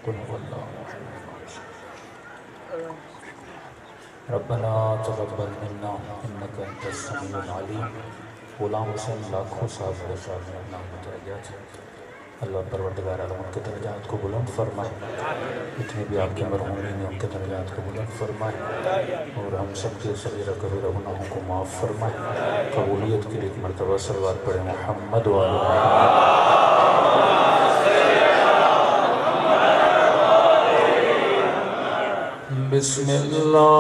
قل هو الله ربنا تقبل منا انك انت السميع العليم. غلام حسین لاکھوں سال میں اپنا متعیات اللہ پروردگار عالم ان کے درجات کو بلند فرمائے، اتنے بھی آپ کے مرحومین ہیں ان کے درجات کو بلند فرمائے، اور ہم سب کے صغیرہ کبیرہ گناہوں کو معاف فرمائے۔ قبولیت کے لیے ایک مرتبہ صلوات پڑھیں محمد و آل محمد۔ بسم اللہ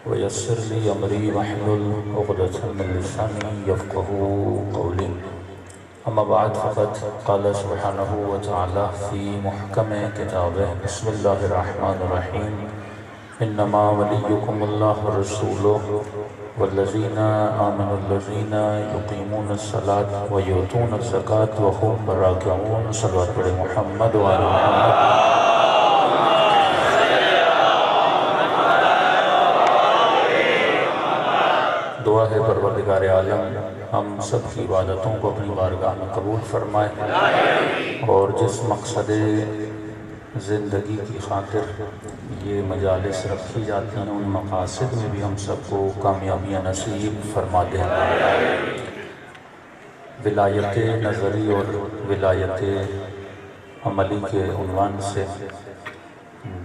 ويسر لي أمري واحلل عقدة من لساني يفقهوا قولي. أما بعد فقد قال سبحانه وتعالى في محكم كتابه بسم الله الرحمن الرحيم إنما وليكم الله ورسوله والذين آمنوا الذين يقيمون الصلاة ويؤتون الزكاة وهم راكعون. صلوات پر محمد وآل محمد۔ دعا ہے پروردگار عالم ہم سب کی عبادتوں کو اپنی بارگاہ میں قبول فرمائے، اور جس مقصد زندگی کی خاطر یہ مجالس رکھی جاتی ہیں ان مقاصد میں بھی ہم سب کو کامیابیاں نصیب فرما دیں۔ ولایت نظری اور ولایت عملی کے عنوان سے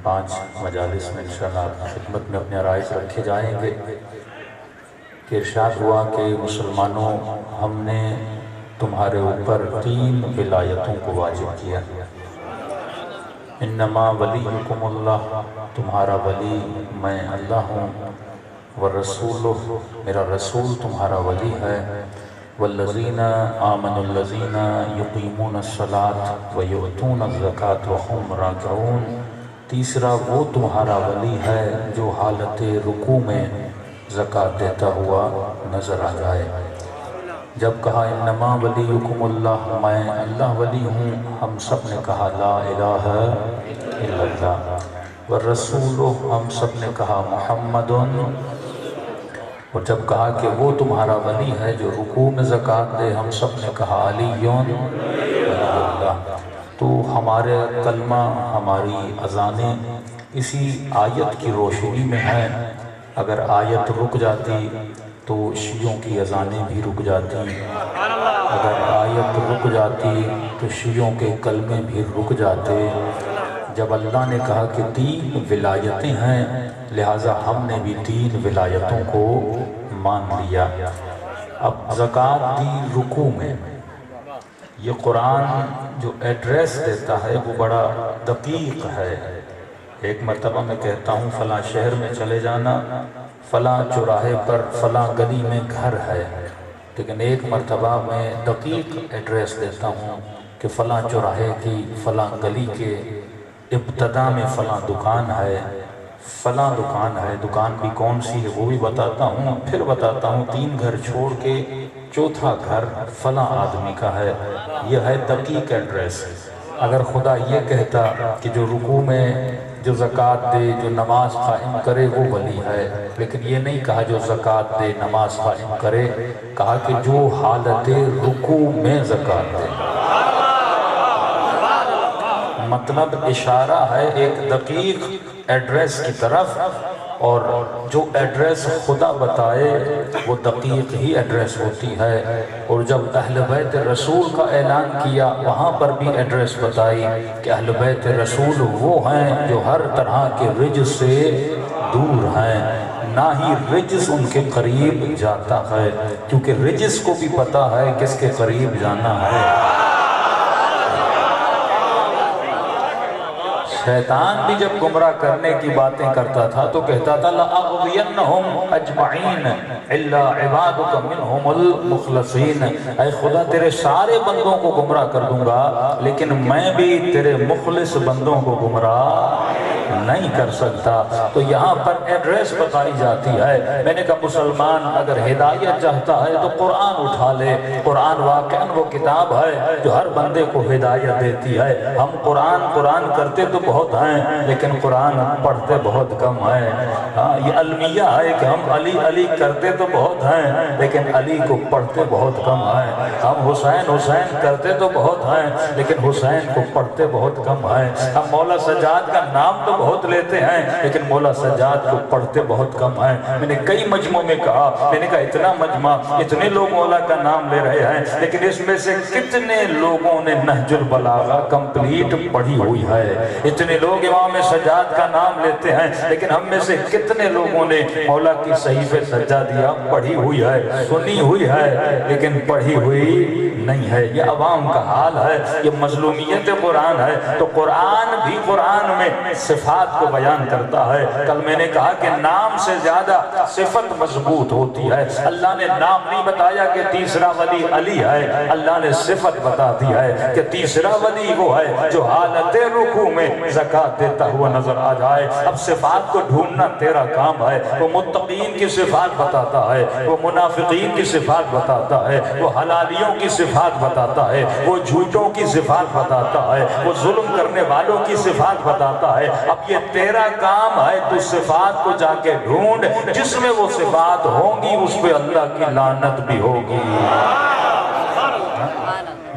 5 مجالس میں انشاءاللہ آپ کی خدمت میں اپنے عرائض رکھے جائیں گے کہ ارشاد ہوا کہ مسلمانوں ہم نے تمہارے اوپر 3 ولایتوں کو واجب کیا. انما ولیکم اللہ، تمہارا ولی میں اللہ ہوں، والرسول، میرا رسول تمہارا ولی ہے، والذین آمنوا الذین یقیمون الصلاۃ ویؤتون الزکاۃ وہم راکعون، تیسرا وہ تمہارا ولی ہے جو حالت رکوع میں زکوٰۃ دیتا ہوا نظر آ جائے. جب کہا انما ولیکم اللہ، میں اللہ ولی ہوں، ہم سب نے کہا لا الہ الا اللہ. والرسول، ہم سب نے کہا محمد. اور جب کہا کہ وہ تمہارا ولی ہے جو رکوع میں زکوٰۃ دے، ہم سب نے کہا علی ولی اللہ. تو ہمارے کلمہ، ہماری اذانیں اسی آیت کی روشنی میں ہیں. اگر آیت رک جاتی تو شیعوں کی اذانیں بھی رک جاتی، اگر آیت رک جاتی تو شیعوں کے کلمے بھی رک جاتے. جب اللہ نے کہا کہ 3 ولایتیں ہیں، لہٰذا ہم نے بھی 3 ولایتوں کو مان لیا. اب زکوٰۃ دی رکوع میں، یہ قرآن جو ایڈریس دیتا ہے وہ بڑا دقیق ہے. ایک مرتبہ میں کہتا ہوں فلاں شہر میں چلے جانا، فلاں چوراہے پر فلاں گلی میں گھر ہے، لیکن ایک مرتبہ میں دقیق ایڈریس دیتا ہوں کہ فلاں چوراہے کی فلاں گلی کے ابتدا میں فلاں دکان ہے، فلاں دکان ہے. دکان بھی کون سی ہے وہ بھی بتاتا ہوں، پھر بتاتا ہوں 3 گھر چھوڑ کے 4تھا گھر فلاں آدمی کا ہے. یہ ہے دقیق ایڈریس. اگر خدا یہ کہتا کہ جو رکوع میں جو زکوٰۃ دے، جو نماز قائم کرے وہ ولی ہے، لیکن یہ نہیں کہا جو زکوٰۃ دے نماز قائم کرے، کہا کہ جو حالت رکوع میں زکوٰۃ دے. مطلب اشارہ ہے ایک دقیق ایڈریس کی طرف، اور جو ایڈریس خدا بتائے وہ دقیق ہی ایڈریس ہوتی ہے. اور جب اہل بیت رسول کا اعلان کیا، وہاں پر بھی ایڈریس بتائی کہ اہل بیت رسول وہ ہیں جو ہر طرح کے رجس سے دور ہیں، نہ ہی رجس ان کے قریب جاتا ہے، کیونکہ رجس کو بھی پتا ہے کس کے قریب جانا ہے. شیطان بھی جب گمراہ کرنے کی باتیں کرتا تھا تو کہتا تھا لَأَغْوِيَنَّهُمْ أَجْمَعِينَ إِلَّا عِبَادُكَ مِنْهُمُ الْمُخْلَصِينَ، اے خدا تیرے سارے بندوں کو گمراہ کر دوں گا، لیکن میں بھی تیرے مخلص بندوں کو گمراہ نہیں کر سکتا. تو یہاں پر ایڈریس بتائی جاتی ہے. میں نے کہا مسلمان اگر ہدایت چاہتا ہے تو قرآن اٹھا لے. قرآن واقعاً وہ کتاب ہے جو ہر بندے کو ہدایت دیتی ہے. ہم قرآن کرتے تو بہت ہیں لیکن قرآن پڑھتے بہت کم ہیں. یہ المیہ ہے کہ ہم علی کرتے تو بہت ہیں لیکن علی کو پڑھتے بہت کم ہیں. ہم حسین کرتے تو بہت ہیں لیکن حسین کو پڑھتے بہت کم ہیں. ہم مولا سجاد کا نام تو بہت لیتے ہیں لیکن مولا سجاد کو پڑھتے بہت کم ہیں. میں نے کئی مجموع میں کہا، میں نے کہا اتنا مجمع، اتنے لوگ مولا کا نام لے رہے ہیں لیکن اس میں سے کتنے لوگوں نے نہج البلاغہ کمپلیٹ پڑھی ہوئی ہے. اتنے لوگ امام سجاد کا نام لیتے ہیں لیکن ہم میں سے کتنے لوگوں نے مولا کی صحیفہ سجادیہ پڑھی ہوئی ہے، سنی ہوئی ہے لیکن پڑھی ہوئی نہیں ہے. یہ عوام کا حال ہے، یہ مظلومیت قرآن ہے. تو قرآن بھی قرآن میں صفات کو بیان کرتا ہے. کل میں نے کہا کہ نام سے زیادہ صفت مضبوط ہوتی ہے. اللہ نے نام نہیں بتایا کہ تیسرا ولی علی ہے، اللہ نے صفت بتا دی ہے کہ تیسرا ولی وہ ہے جو حالت رکوع میں زکوٰۃ دیتا ہوا نظر آ جائے. اب صفات کو ڈھونڈنا تیرا کام ہے. وہ متقین کی صفات بتاتا ہے، وہ منافقین کی صفات بتاتا ہے، وہ حلالیوں کی صفات بتاتا ہے، وہ جھوٹوں کی صفات بتاتا ہے، وہ ظلم کرنے والوں کی صفات بتاتا ہے. اب یہ تیرا کام ہے، تو صفات کو جا کے ڈھونڈ، جس میں وہ صفات ہوں گی اس پہ اللہ کی لعنت بھی ہوگی.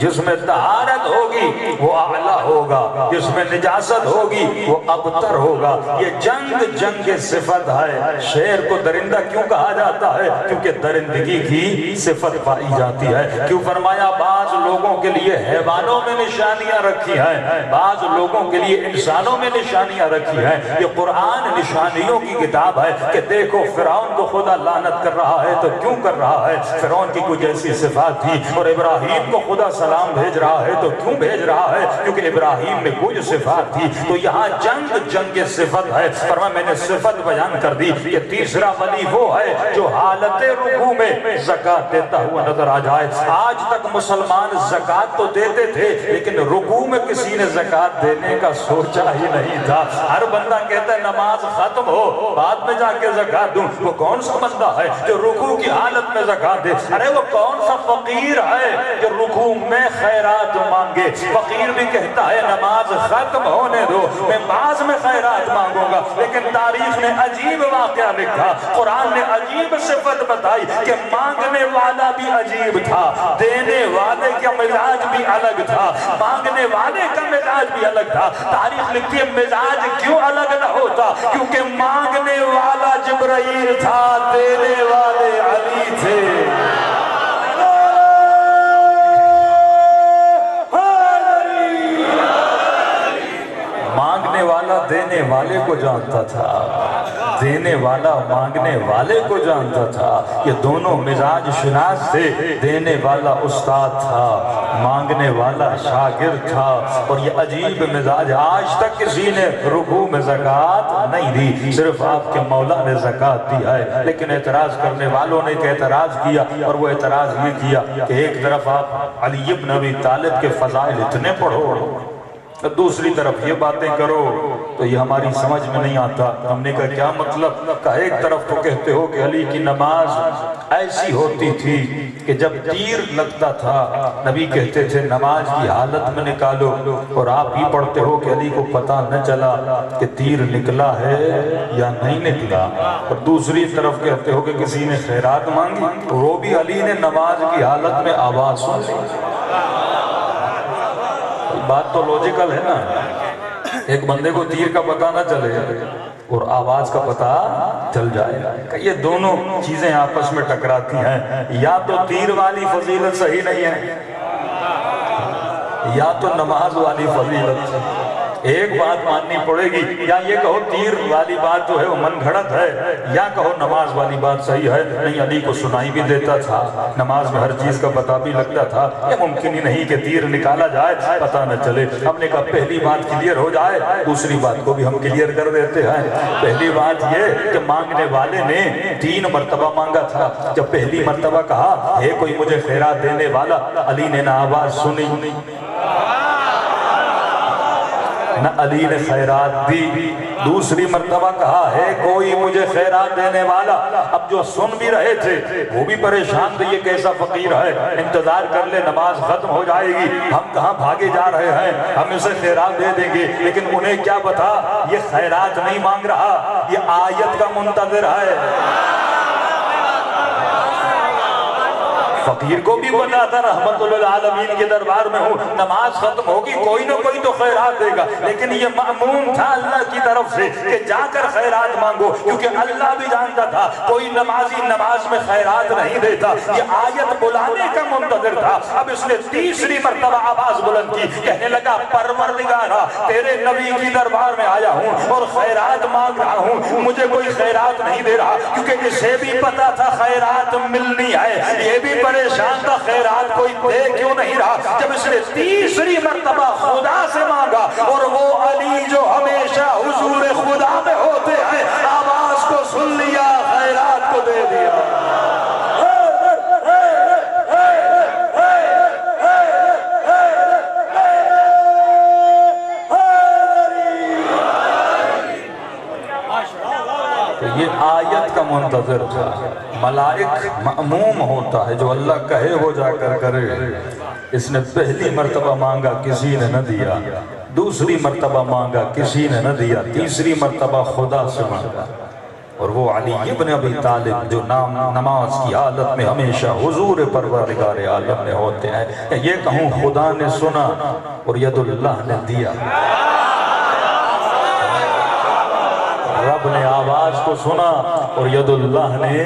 جس میں طہارت ہوگی وہ اعلیٰ ہوگا، جس میں نجاست ہوگی وہ ابتر ہوگا۔ یہ جنگ صفت ہے۔ شیر کو درندہ کیوں کہا جاتا ہے؟ کیونکہ درندگی کی صفت پائی جاتی ہے۔ کیوں فرمایا بعض لوگوں کے لیے حیوانوں میں نشانیاں رکھی ہیں، بعض لوگوں کے لیے انسانوں میں نشانیاں رکھی ہیں۔ یہ قرآن نشانیوں کی کتاب ہے کہ دیکھو فرعون کو خدا لعنت کر رہا ہے تو کیوں کر رہا ہے؟ فرعون کی کچھ ایسی صفات تھی، اور ابراہیم کو خدا سلام بھیج رہا ہے تو کیوں بھیج رہا ہے؟ کیونکہ ابراہیم میں کچھ صفات تھی۔ تو یہاں جنگ صفت ہے۔ فرمایا میں نے صفت بیان کر دی کہ تیسرا ولی وہ ہے جو حالت رکوع میں زکوٰۃ دیتا ہوا نظر آ جائے۔ آج تک مسلمان زکوٰۃ تو دیتے تھے لیکن رکوع میں کسی نے زکوٰۃ دینے کا سوچا ہی نہیں تھا۔ ہر بندہ کہتا ہے نماز ختم ہو بعد میں جا کے زکوٰۃ دوں۔ وہ کون سا بندہ ہے جو رکوع کی حالت میں زکوٰۃ دے؟ ارے وہ کون سا فقیر ہے جو رکوع میں خیرات مانگے؟ فقیر بھی کہتا ہے نماز ختم ہونے دو میں بعض میں خیرات مانگوں گا۔ لیکن تاریخ نے عجیب واقعہ لکھا، قرآن نے عجیب صفت بتائی کہ مانگنے والا بھی عجیب تھا، دینے والے کا مزاج بھی الگ تھا، مانگنے والے کا مزاج بھی الگ تھا۔ تاریخ لکھتی ہے مزاج کیوں الگ نہ ہوتا؟ کیونکہ مانگنے والا جبرائیل تھا، دینے والے علی تھے۔ مانگنے والا دینے والے کو جانتا تھا، دینے والا مانگنے والے کو جانتا تھا۔ یہ دونوں مزاج شناس تھے۔ دینے والا استاد تھا، مانگنے والا شاگرد تھا۔ اور یہ عجیب مزاج آج تک کسی نے رکوع میں زکوٰۃ نہیں دی، صرف آپ کے مولا نے زکوٰۃ دی ہے۔ لیکن اعتراض کرنے والوں نے ایک اعتراض کیا، اور وہ اعتراض یہ کیا کہ ایک طرف آپ علی بن ابی طالب کے فضائل اتنے پڑھو، دوسری طرف یہ باتیں کرو، تو یہ ہماری سمجھ میں نہیں آتا۔ ہم نے کہا کیا مطلب؟ کہ ایک طرف تو کہتے ہو کہ علی کی نماز ایسی ہوتی تھی کہ جب تیر لگتا تھا نبی کہتے تھے نماز کی حالت میں نکالو، اور آپ ہی پڑھتے ہو کہ علی کو پتہ نہ چلا کہ تیر نکلا ہے یا نہیں نکلا۔ اور دوسری طرف کہتے ہو کہ کسی نے خیرات مانگی، وہ بھی علی نے نماز کی حالت میں آواز سن لی۔ بات تو لوجیکل ہے نا، ایک بندے کو تیر کا پتہ نہ چلے اور آواز کا پتہ چل جائے۔ یہ دونوں چیزیں آپس میں ٹکراتی ہیں۔ یا تو تیر والی فضیلت صحیح نہیں ہے، یا تو نماز والی فضیلت۔ ایک بات ماننی پڑے گی، یا یہ کہو تیر والی بات جو ہے وہ من گھڑت ہے، یا کہو نماز والی بات صحیح ہے۔ نہیں، علی کو سنائی بھی دیتا تھا، نماز میں ہر چیز کا پتہ بھی لگتا تھا۔ یہ ممکن ہی نہیں کہ تیر نکالا جائے پتہ نہ چلے۔ ہم نے کہا پہلی بات کلیئر ہو جائے، دوسری بات کو بھی ہم کلیئر کر دیتے ہیں۔ پہلی بات یہ کہ مانگنے والے نے 3 مرتبہ مانگا تھا۔ جب پہلی مرتبہ کہا ہے کوئی مجھے خیرات دینے والا، علی نے نہ آواز سنی نہ علی نے خیرات دی۔ دوسری مرتبہ کہا ہے کوئی مجھے خیرات دینے والا، اب جو سن بھی رہے تھے وہ بھی پریشان تھے، یہ کیسا فقیر ہے، انتظار کر لے نماز ختم ہو جائے گی، ہم کہاں بھاگے جا رہے ہیں، ہم اسے خیرات دے دیں گے۔ لیکن انہیں کیا پتا یہ خیرات نہیں مانگ رہا، یہ آیت کا منتظر ہے۔ فقیر کو بھی پتا تھا رحمت للعالمین کے دربار میں ہوں، نماز ختم ہوگی کوئی نہ کوئی تو خیرات دے گا، لیکن یہ مأمون تھا اللہ کی طرف سے کہ جا کر خیرات مانگو، کیونکہ اللہ بھی جانتا تھا کوئی نمازی نماز میں خیرات نہیں دیتا، یہ آیت بلانے کا منتظر تھا۔ اب اس نے تیسری مرتبہ آواز بلند کی، کہنے لگا پروردگارا تیرے نبی کی دربار میں آیا ہوں اور خیرات مانگ رہا ہوں، مجھے کوئی خیرات نہیں دے رہا، کیونکہ اسے بھی پتا تھا خیرات ملنی ہے، یہ بھی پریشان تھا خیرات کوئی دے کیوں نہیں رہا۔ جب اس نے تیسری مرتبہ خدا سے مانگا، اور وہ علی جو ہمیشہ حضور خدا میں ہوتے ہیں، آواز کو سن لیا، خیرات کو دے دیا۔ یہ آیت کا منتظر تھا۔ ملائک مأموم ہوتا ہے، جو اللہ کہے وہ جا کر کرے۔ اس نے پہلی مرتبہ مانگا کسی نے نہ دیا، دوسری مرتبہ مانگا کسی نے نہ دیا، تیسری مرتبہ خدا سے مانگا۔ اور وہ علی ابن ابی طالب جو نماز کی حالت میں ہمیشہ حضور پروردگار عالم میں ہوتے ہیں. یہ کہوں خدا نے سنا اور ید اللہ نے دیا. رب نے آواز کو سنا اور ید اللہ نے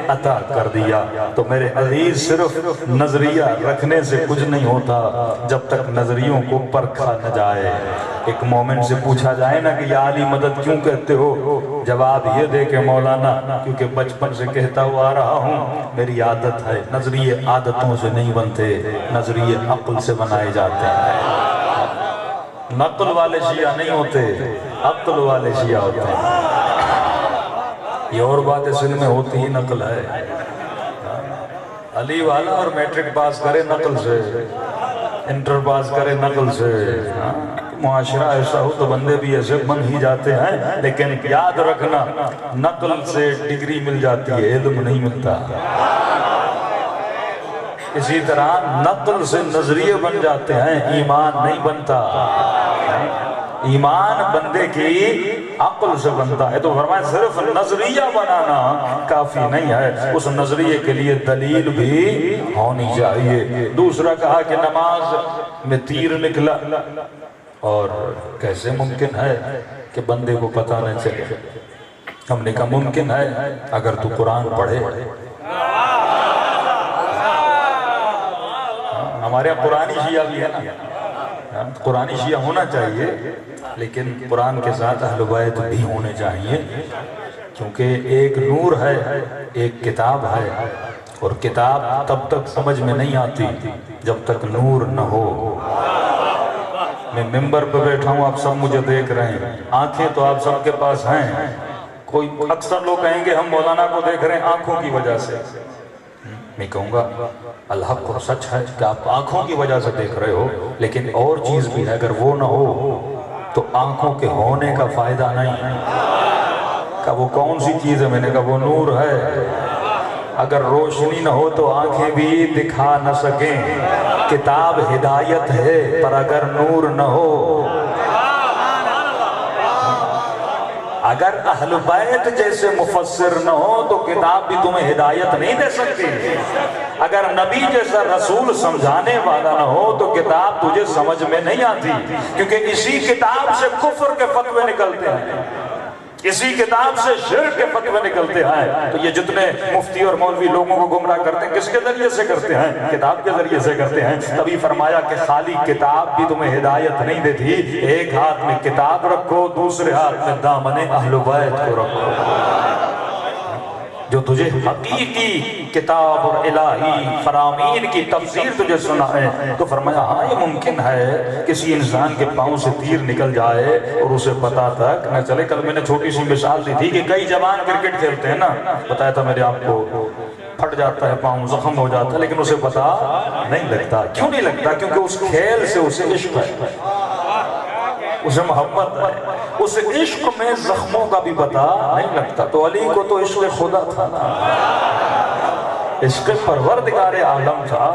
عطا کر دیا. تو میرے عزیز صرف نظریہ رکھنے سے کچھ نہیں ہوتا جب تک نظریوں کو پرکھا نہ جائے. ایک مومن سے پوچھا جائے نا کہ یا علی مدد کیوں کہتے ہو، جواب یہ دے کہ مولانا کیونکہ بچپن سے کہتا ہوا آ رہا ہوں، میری عادت ہے. نظریے عادتوں سے نہیں بنتے، نظریے عقل سے بنائے جاتے ہیں. نقل والے شیعہ نہیں ہوتے، عقل والے شیعہ ہوتے ہیں. یہ اور بات اصل میں ہوتی ہی نقل ہے. علی والا اور میٹرک پاس کرے نقل سے، انٹر پاس کرے نقل سے. معاشرہ ایسا ہو تو بندے بھی ایسے بن ہی جاتے ہیں. لیکن یاد رکھنا نقل سے ڈگری مل جاتی ہے، علم نہیں ملتا. اسی طرح نقل سے نظریے بن جاتے ہیں، ایمان نہیں بنتا. ایمان بندے کی عقل سے بنتا ہے. تو فرمایا صرف نظریہ بنانا کافی نہیں ہے، اس نظریے کے لیے دلیل بھی ہونی چاہیے. دوسرا کہا کہ نماز میں تیر نکلا اور کیسے ممکن ہے کہ بندے کو پتہ نہ چلے. ہم نے کہا ممکن ہے اگر تو قرآن پڑھے. ہمارے یہاں قرآنی شیعہ بھی ہے نا، قرآنی شیعہ ہونا چاہیے، لیکن قرآن کے ساتھ اہل بیت بھی ہونے چاہیے. کیونکہ ایک نور ہے، ایک کتاب ہے، اور کتاب تب تک سمجھ میں نہیں آتی جب تک نور نہ ہو. میں ممبر پہ بیٹھا ہوں، آپ سب مجھے دیکھ رہے ہیں، آنکھیں تو آپ سب کے پاس ہیں. کوئی اکثر لوگ کہیں گے ہم مولانا کو دیکھ رہے ہیں آنکھوں کی وجہ سے. میں کہوں گا الحق کو سچ ہے کہ آپ آنکھوں کی وجہ سے دیکھ رہے ہو، لیکن اور چیز بھی ہے. اگر وہ نہ ہو تو آنکھوں کے ہونے کا فائدہ نہیں. کہ وہ کون سی چیز ہے؟ میں نے کہا وہ نور ہے. اگر روشنی نہ ہو تو آنکھیں بھی دکھا نہ سکیں. کتاب ہدایت ہے پر اگر نور نہ ہو، اگر اہل بیت جیسے مفسر نہ ہو تو کتاب بھی تمہیں ہدایت نہیں دے سکتی. اگر نبی جیسا رسول سمجھانے والا نہ ہو تو کتاب تجھے سمجھ میں نہیں آتی. کیونکہ اسی کتاب سے کفر کے فتوے نکلتے ہیں، اسی کتاب سے شرک کے فتوے نکلتے ہیں. تو یہ جتنے مفتی اور مولوی لوگوں کو گمراہ کرتے ہیں کس کے ذریعے سے کرتے ہیں؟ کتاب کے ذریعے سے کرتے ہیں. تبھی فرمایا کہ خالی کتاب بھی تمہیں ہدایت نہیں دیتی. ایک ہاتھ میں کتاب رکھو، دوسرے ہاتھ میں دامن اہل بیت کو رکھو، جو تجھے حقیقی کتاب اور الہی فرامین کی تفسیر تجھے سنا ہے. تو فرمایا ہاں یہ ممکن ہے کسی انسان کے پاؤں سے تیر نکل جائے اور اسے پتا تک نہ چلے. کل میں نے چھوٹی سی مثال دی تھی کہ کئی جوان کرکٹ کھیلتے ہیں نا، بتایا تھا میرے آپ کو، پھٹ جاتا ہے پاؤں، زخم ہو جاتا ہے، لیکن اسے پتا نہیں لگتا. کیوں نہیں لگتا؟ کیونکہ اس کھیل سے اسے عشق ہے، اسے محبت ہے. اس عشق میں زخموں کا بھی پتا نہیں لگتا. تو علی کو تو عشق خدا تھا نا، عشق پروردگار عالم تھا.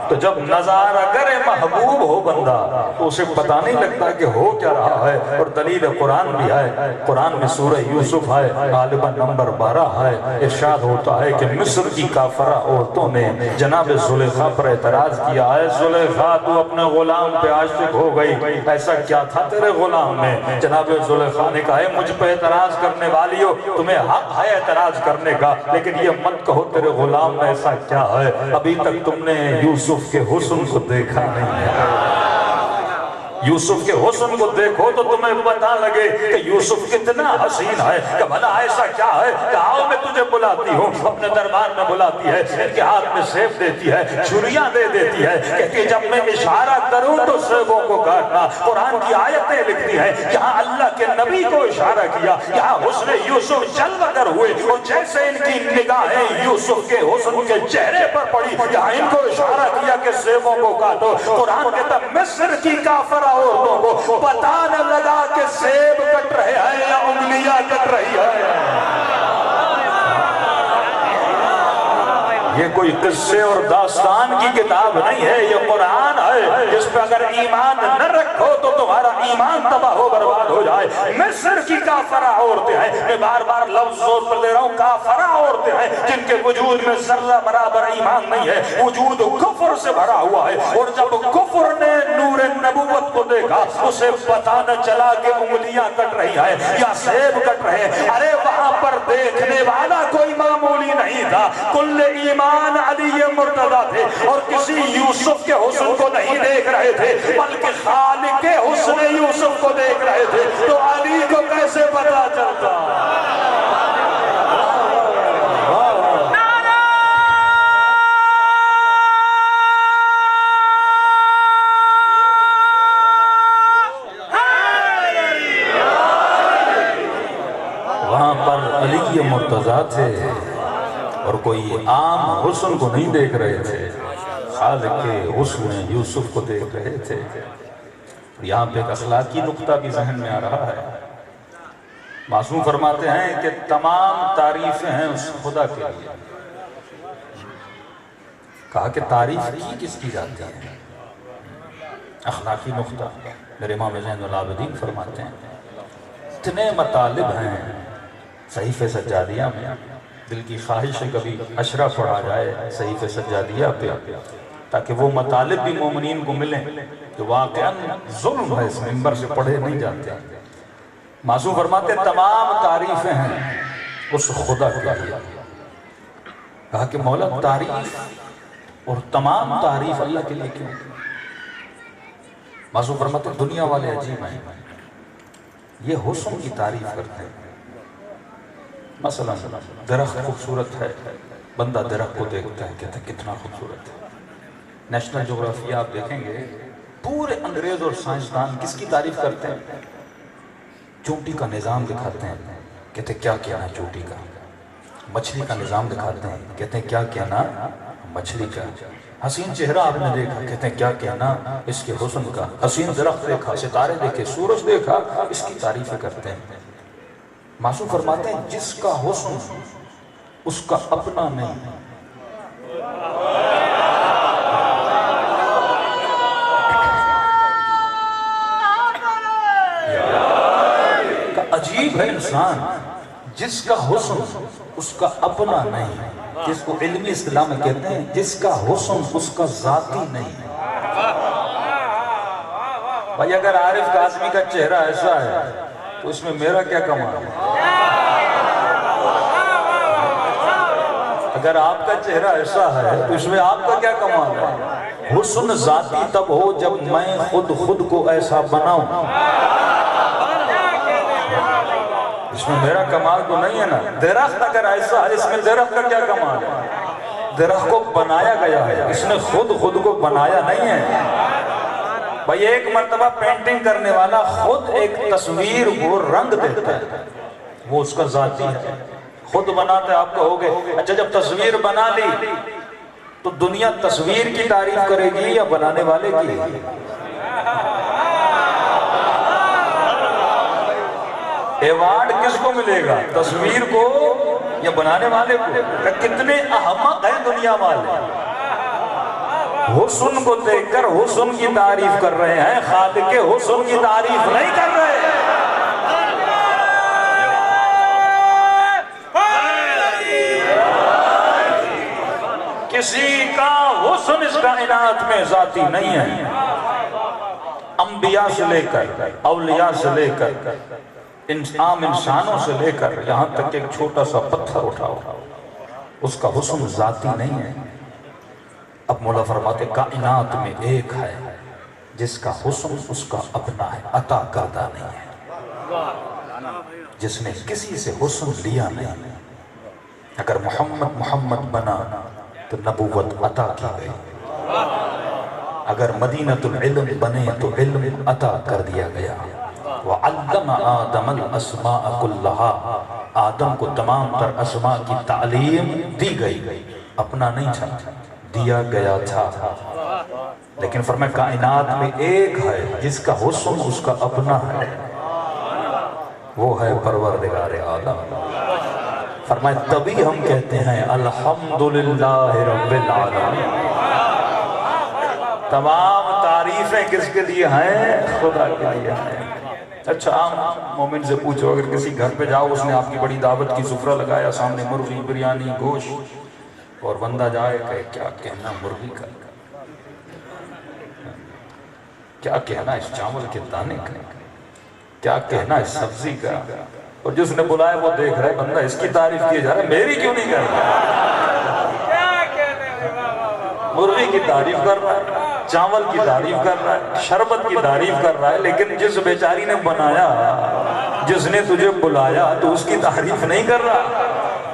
تو جب نظارہ کرے محبوب ہو بندہ تو اسے پتا نہیں لگتا کہ ہو کیا رہا ہے. اور دلیل قرآن بھی ہے. قرآن میں سورہ یوسف ہے، غالباً نمبر 12 ہے. ارشاد ہوتا ہے کہ مصر کی کافرہ عورتوں نے جناب زلیخا پر اعتراض کیا ہے، زلیخا تو اپنے غلام پہ عاشق ہو گئی، ایسا کیا تھا تیرے غلام میں؟ جناب زلیخا نے کہا ہے مجھ پہ اعتراض کرنے والی ہو، تمہیں حق ہے اعتراض کرنے کا، لیکن یہ مت کہو تیرے غلام میں ایسا کیا ہے. ابھی تک تم نے یوسف کے حسن کو دیکھا نہیں ہے. یوسف کے حسن کو دیکھو تو تمہیں پتا لگے کہ یوسف کتنا حسین ہے. کہ بھلا ایسا کیا ہے کہ آؤ میں تجھے بلاتی ہوں، اپنے دربار میں بلاتی ہے، ان کے ہاتھ میں سیف دیتی ہے، چھریاں دے دیتی ہے، کہ جب میں اشارہ کروں تو سیبوں کو کاٹنا. قرآن کی آیتیں لکھتی ہیں یہاں اللہ کے نبی کو اشارہ کیا، یہاں حسن یوسف جلوہ گر ہوئے، اور جیسے ان کی نگاہیں یوسف کے حسن کے چہرے پر پڑی، یہاں ان کو اشارہ کیا کہ سیبوں کو کاٹو. قرآن کہتا مصر کی کافرہ عورتوں کو پتا نہ لگا کہ سیب کٹ رہے ہیں یا انگلیاں کٹ رہی ہے. یہ کوئی قصے اور داستان کی کتاب نہیں ہے، یہ قرآن ہے جس پہ اگر ایمان نہ رکھو تو تمہارا ایمان تباہ و برباد ہو جائے ہے، مصر کی کافرہ عورتیں ہیں، میں بار بار لفظ زور پر دے رہا ہوں، کافرہ عورتیں ہیں جن کے وجود میں ذرہ برابر ایمان نہیں ہے، وجود کفر سے بھرا ہوا ہے، اور جب کفر نے نور نبوت کو دیکھا اسے پتہ نہ چلا کہ انگلیاں کٹ رہی ہیں یا سیب کٹ رہے ہیں۔ ارے وہاں پر دیکھنے والا کوئی معمولی نہیں تھا، کل ایمان علی مرتضی تھے، اور کسی یوسف کے حسن کو نہیں دیکھ رہے تھے بلکہ خالق حسن یوسف کو دیکھ رہے تھے، تو علی کو کیسے پتا چلتا؟ وہاں پر علی مرتضی تھے اور کوئی عام حسن کو نہیں دیکھ رہے تھے، خالق حسن یوسف کو دیکھ رہے تھے۔ یہاں پہ ایک اخلاقی نقطہ بھی ذہن میں آ رہا ہے۔ معصوم فرماتے ہیں کہ تمام تعریفیں ہیں اس خدا کے لیے۔ کہا کہ تعریف کس کی جاتی ہے؟ اخلاقی نقطہ میرے امام زین العابدین فرماتے ہیں اتنے مطالب ہیں صحیفہ سجادیہ میں، دل کی خواہش ہے کبھی اشرا پڑھا جائے صحیفہ سجادیہ پہ تاکہ وہ مطالب بھی مومنین کو ملیں جو واقعاً ظلم ہے، اس منبر سے پڑھے نہیں جاتے۔ معصوم فرماتے ہیں تمام تعریفیں ہیں اس خدا کے لیے۔ کہا کہ مولا تعریف اور تمام تعریف اللہ کے لیے کیوں؟ معصوم فرماتے ہیں دنیا والے عجیب ہیں، یہ حسن کی تعریف کرتے ہیں۔ مثلا درخت خوبصورت ہے، بندہ درخت کو دیکھتا ہے کہتا ہے کتنا خوبصورت ہے۔ نیشنل جغرافیہ آپ دیکھیں گے پورے انگریز اور سائنسدان کس کی تعریف کرتے ہیں؟ چونٹی کا نظام دکھاتے ہیں، کہتے ہیں کیا کیا نا چونٹی کا۔ مچھلی کا نظام دکھاتے ہیں، کہتے ہیں کیا کیا نا مچھلی کا۔ حسین چہرہ آپ نے دیکھا، کہتے ہیں کیا کیا نا اس کے حسن کا۔ حسین درخت دیکھا، ستارے دیکھے، سورج دیکھا، اس کی تعریفیں کرتے ہیں۔ معصوم فرماتے ہیں جس کا حسن اس کا اپنا نہیں، عجیب ہے انسان جس کا حسن اس کا اپنا نہیں، جس کو علمی اصطلاح میں کہتے ہیں جس کا حسن اس کا ذاتی نہیں۔ بھائی اگر عارف کاظمی کا چہرہ ایسا ہے تو اس میں میرا کیا کمال ہے؟ اگر آپ کا چہرہ ایسا ہے تو اس میں آپ کا کیا کمال ہے؟ حسن ذاتی تب ہو جب میں خود کو ایسا بناؤں، اس میں میرا کمال تو نہیں ہے نا۔ درخت اگر ایسا ہے اس میں درخت کا کیا کمال ہے؟ درخت کو بنایا گیا ہے، اس نے خود کو بنایا نہیں ہے۔ بھائی ایک مرتبہ پینٹنگ کرنے والا خود ایک تصویر کو رنگ دیتا ہے، وہ اس کا ذاتی ہے، خود بناتا ہے۔ آپ کہو گے اچھا جب تصویر بنا لی تو دنیا تصویر کی تعریف کرے گی یا بنانے والے کی؟ ایوارڈ کس کو ملے گا، تصویر کو یا بنانے والے کو؟ کتنے احمق ہیں دنیا والے، حسن کو دیکھ کر حسن کی تعریف کر رہے ہیں، خالق حسن کی تعریف نہیں کر رہے۔ کسی کا حسن اس کائنات میں ذاتی نہیں ہے، انبیاء سے لے کر اولیاء سے لے کر عام انسانوں سے لے کر یہاں تک ایک چھوٹا سا پتھر اٹھاؤ اس کا حسن ذاتی نہیں ہے۔ اب مولا فرماتے کائنات میں ایک ہے جس کا حسن اس کا اپنا ہے، عطا کردہ نہیں ہے، جس نے کسی سے حسن لیا نہیں۔ اگر محمد بنا تو نبوت عطا کی گئی، اگر مدینۃ العلم بنے تو علم عطا کر دیا گیا۔ وَعَلَّمَ آدَمَ الْأَسْمَاءَ كُلَّهَا، آدم کو تمام تر اسماء کی تعلیم دی گئی، اپنا نہیں تھا، دیا گیا تھا۔ لیکن فرمایا کائنات میں ایک ہے جس کا حسن اس کا اپنا ہے، وہ ہے پروردگار عالم۔ فرمایا تبھی ہم کہتے ہیں الحمدللہ رب العالمین۔ تمام تعریفیں کس کے لیے ہیں؟ خدا کے لیے ہیں۔ اچھا عام مومن سے پوچھو، اگر کسی گھر پہ جاؤ، اس نے آپ کی بڑی دعوت کی، سفرہ لگایا، سامنے مرغی، بریانی، گوشت، اور بندہ جائے کہ کیا کہنا مرغی کا، کیا کہنا اس چاول کے دانے کا، کیا کہنا اس سبزی کا، اور جس نے بلایا وہ دیکھ رہا ہے بندہ اس کی تعریف کی جا رہا ہے، میری کیوں نہیں کر رہا؟ مرغی کی تعریف کر رہا ہے، چاول کی تعریف کر رہا ہے، شربت کی تعریف کر رہا ہے، لیکن جس بیچاری نے بنایا، جس نے تجھے بلایا، تو اس کی تعریف نہیں کر رہا۔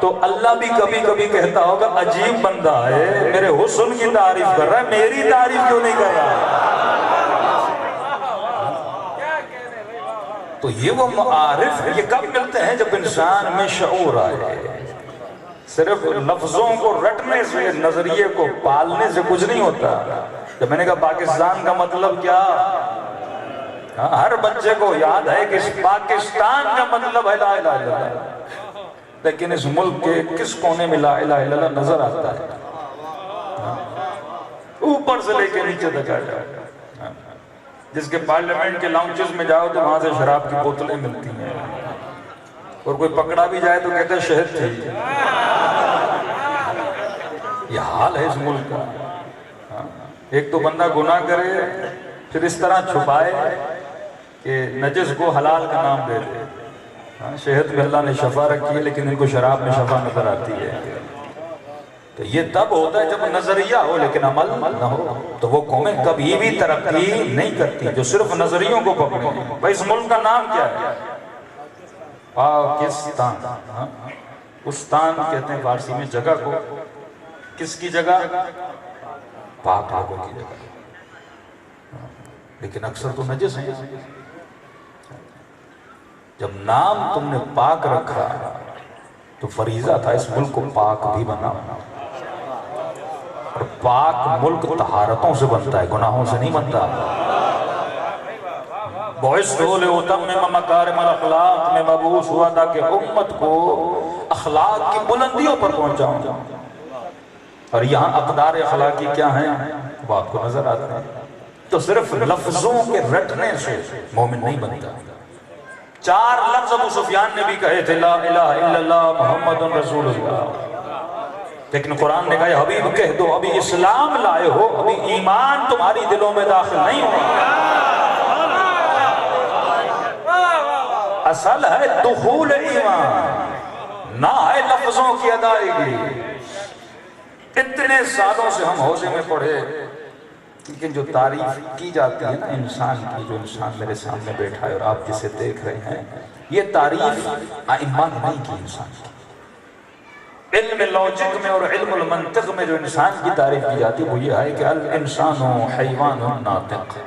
تو اللہ بھی کبھی کبھی کہتا ہوگا عجیب بندہ ہے، میرے حسن کی تعریف کر رہا ہے، میری تعریف کیوں نہیں کر رہا؟ تو یہ وہ معارف یہ کب ملتے ہیں؟ جب انسان میں شعور آئے۔ صرف لفظوں کو رٹنے سے، نظریے کو پالنے سے کچھ نہیں ہوتا۔ جب میں نے کہا پاکستان کا مطلب کیا، ہر بچے کو یاد ہے کہ پاکستان کا مطلب ہے لا الہ الا اللہ، لیکن اس ملک کے کس کونے میں لا الہ الا اللہ نظر آتا ہے؟ اوپر سے لے کے نیچے تک آ جائے۔ جس کے پارلیمنٹ کے لاؤنجز میں جاؤ تو وہاں سے شراب کی بوتلیں ملتی ہیں، اور کوئی پکڑا بھی جائے تو کہتے ہیں شہد تھی۔ یہ حال ہے اس ملک کا۔ ایک تو بندہ گناہ کرے، پھر اس طرح چھپائے کہ نجس کو حلال کا نام دے دے۔ شہد میں اللہ نے شفا رکھی ہے، لیکن ان کو شراب میں شفا نظر آتی ہے۔ تو یہ تب ہوتا ہے جب نظریہ ہو لیکن عمل نہ ہو، تو وہ قومیں کبھی بھی ترقی نہیں کرتی جو صرف نظریوں کو پکڑیں۔ بھائی اس ملک کا نام کیا ہے؟ پاکستان۔ استان کہتے ہیں فارسی میں جگہ کو، کس کی جگہ؟ پاک لوگوں کی جگہ، لیکن اکثر تو نجس ہیں۔ جب نام تم نے پاک رکھا تو فریضہ تھا اس ملک کو پاک بھی بنانا، اور پاک ملک طہارتوں سے بنتا ہے، گناہوں سے نہیں بنتا۔ بعثت لأتمم مکارم الاخلاق میں مبعوث ہوا تھا کہ امت کو اخلاق کی بلندیوں پر پہنچاؤں، اور یہاں اقدار اخلاقی کیا ہیں وہ آپ کو نظر آتا ہے۔ تو صرف لفظوں کے رٹنے سے مومن نہیں بنتا۔ 4 لفظ ابو سفیان نے بھی کہے تھے، لا الہ الا اللہ محمد رسول اللہ، لیکن قرآن نے کہا حبیب کہہ دو ابھی اسلام لائے ہو، ابھی ایمان تمہاری دلوں میں داخل نہیں ہوا۔ اصل ہے دخول ایمان، نہ ہے لفظوں کی ادائیگی۔ اتنے سالوں سے ہم حوزے میں پڑھے، لیکن جو تعریف کی جاتی ہے نا انسان کی، جو انسان میرے سامنے بیٹھا ہے اور آپ جسے دیکھ رہے ہیں، یہ تعریف ائمہ نے نہیں کی انسان کی۔ علم لاجک میں اور علم المنطق میں جو انسان کی تعریف کی جاتی ہے وہ یہ ہے کہ الانسان حیوان ناطق۔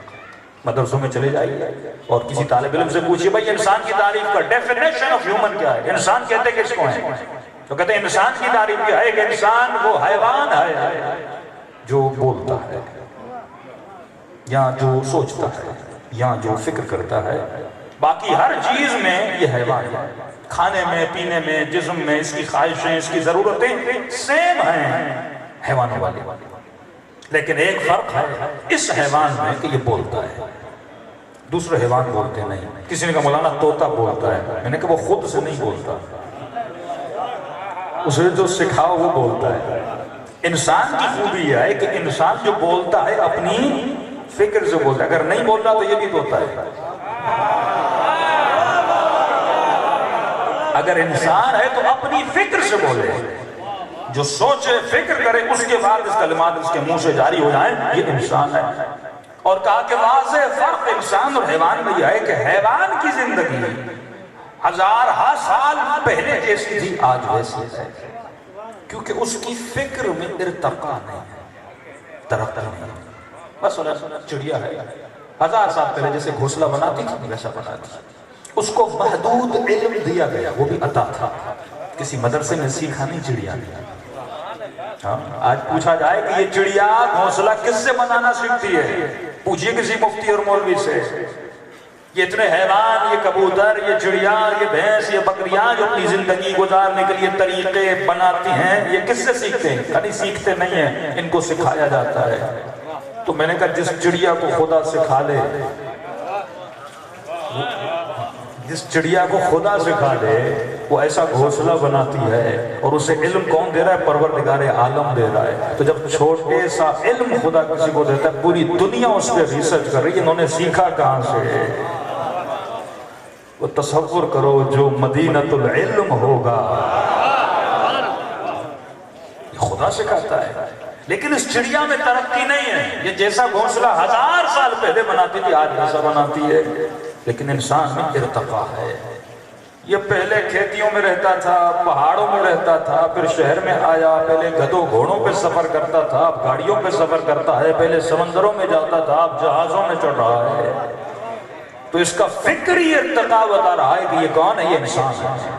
مدرسوں میں چلے جائیے اور کسی طالب علم سے پوچھئے بھائی انسان کی تعریف کا ڈیفینیشن آف ہیومن کیا ہے، انسان کہتے کس کو ہیں؟ تو کہتے ہیں انسان کی تعریف کیا ہے کہ انسان وہ حیوان ہے جو بولتا ہے، یا جو سوچتا ہے، یا جو فکر کرتا ہے۔ باقی ہر چیز میں یہ حیوان ہے، کھانے میں، پینے میں، جسم میں، اس کی خواہشیں، اس کی ضرورتیں سیم ہیں حیوانوں والی، لیکن ایک فرق ہے اس حیوان میں کہ یہ بولتا ہے، دوسرے حیوان بولتے نہیں۔ کسی نے کہا مولانا طوطا بولتا ہے، میں نے کہا وہ خود سے نہیں بولتا، اسے جو سکھاؤ وہ بولتا ہے۔ انسان کی خوبی یہ ہے کہ انسان جو بولتا ہے اپنی فکر سے بولتا ہے، اگر نہیں بول رہا تو یہ بھی طوطا ہے۔ اگر انسان ہے تو اپنی فکر سے بولے، جو سوچے فکر کرے اس کے بعد اس کلمات اس کے منہ سے جاری ہو جائیں، یہ انسان ہے۔ اور کہا کہ واضح فرق انسان اور حیوان میں یہ ہے کہ حیوان کی زندگی ہزارہا سال پہلے جیسی تھی آج ویسی ہے، کیونکہ اس کی فکر میں ارتقا نہیں ہے، ترقی نہیں۔ مثلا چڑیا ہے، 1000 سال پہلے جیسے گھونسلہ بناتی تھی ویسا بناتی تھی، اس کو محدود علم دیا گیا، وہ بھی عطا تھا، کسی مدرسے میں سیکھا نہیں چڑیا نے۔ آج پوچھا جائے کہ یہ چڑیا گھونسلہ کس سے بنانا سیکھتی ہے، پوچھئے کسی مفتی اور مولوی سے۔ یہ اتنے حیوان، یہ کبوتر، یہ چڑیا، یہ بھینس، یہ بکریاں جو اپنی زندگی گزارنے کے لیے طریقے بناتی ہیں، یہ کس سے سیکھتے ہیں؟ یعنی سیکھتے نہیں ہیں، ان کو سکھایا جاتا ہے۔ تو میں نے کہا جس چڑیا کو خدا سکھا لے جس چڑیا کو خدا سکھا دے وہ ایسا گھونسلہ بناتی ہے، اور اسے علم کون دے رہا ہے؟ پروردگار عالم دے رہا ہے۔ تو جب چھوٹے سا علم خدا کسی کو دیتا ہے، پوری دنیا اس پہ ریسرچ کر رہی ہے، انہوں نے سیکھا کہاں سے؟ وہ تصور کرو جو مدینۃ العلم ہوگا، یہ خدا سکھاتا ہے۔ لیکن اس چڑیا میں ترقی نہیں ہے، یہ جیسا گھونسلہ 1000 سال پہلے بناتی تھی آج ویسا بناتی ہے۔ لیکن انسان میں ارتقا ہے۔ یہ پہلے کھیتیوں میں رہتا تھا، پہاڑوں میں رہتا تھا، پھر شہر میں آیا، پہلے گدھوں گھوڑوں پہ سفر کرتا تھا، اب گاڑیوں پہ سفر کرتا ہے، پہلے سمندروں میں جاتا تھا، اب جہازوں میں چڑھ رہا ہے۔ تو اس کا فکری ارتقا بتا رہا ہے کہ یہ کون ہے؟ یہ انسان ہے۔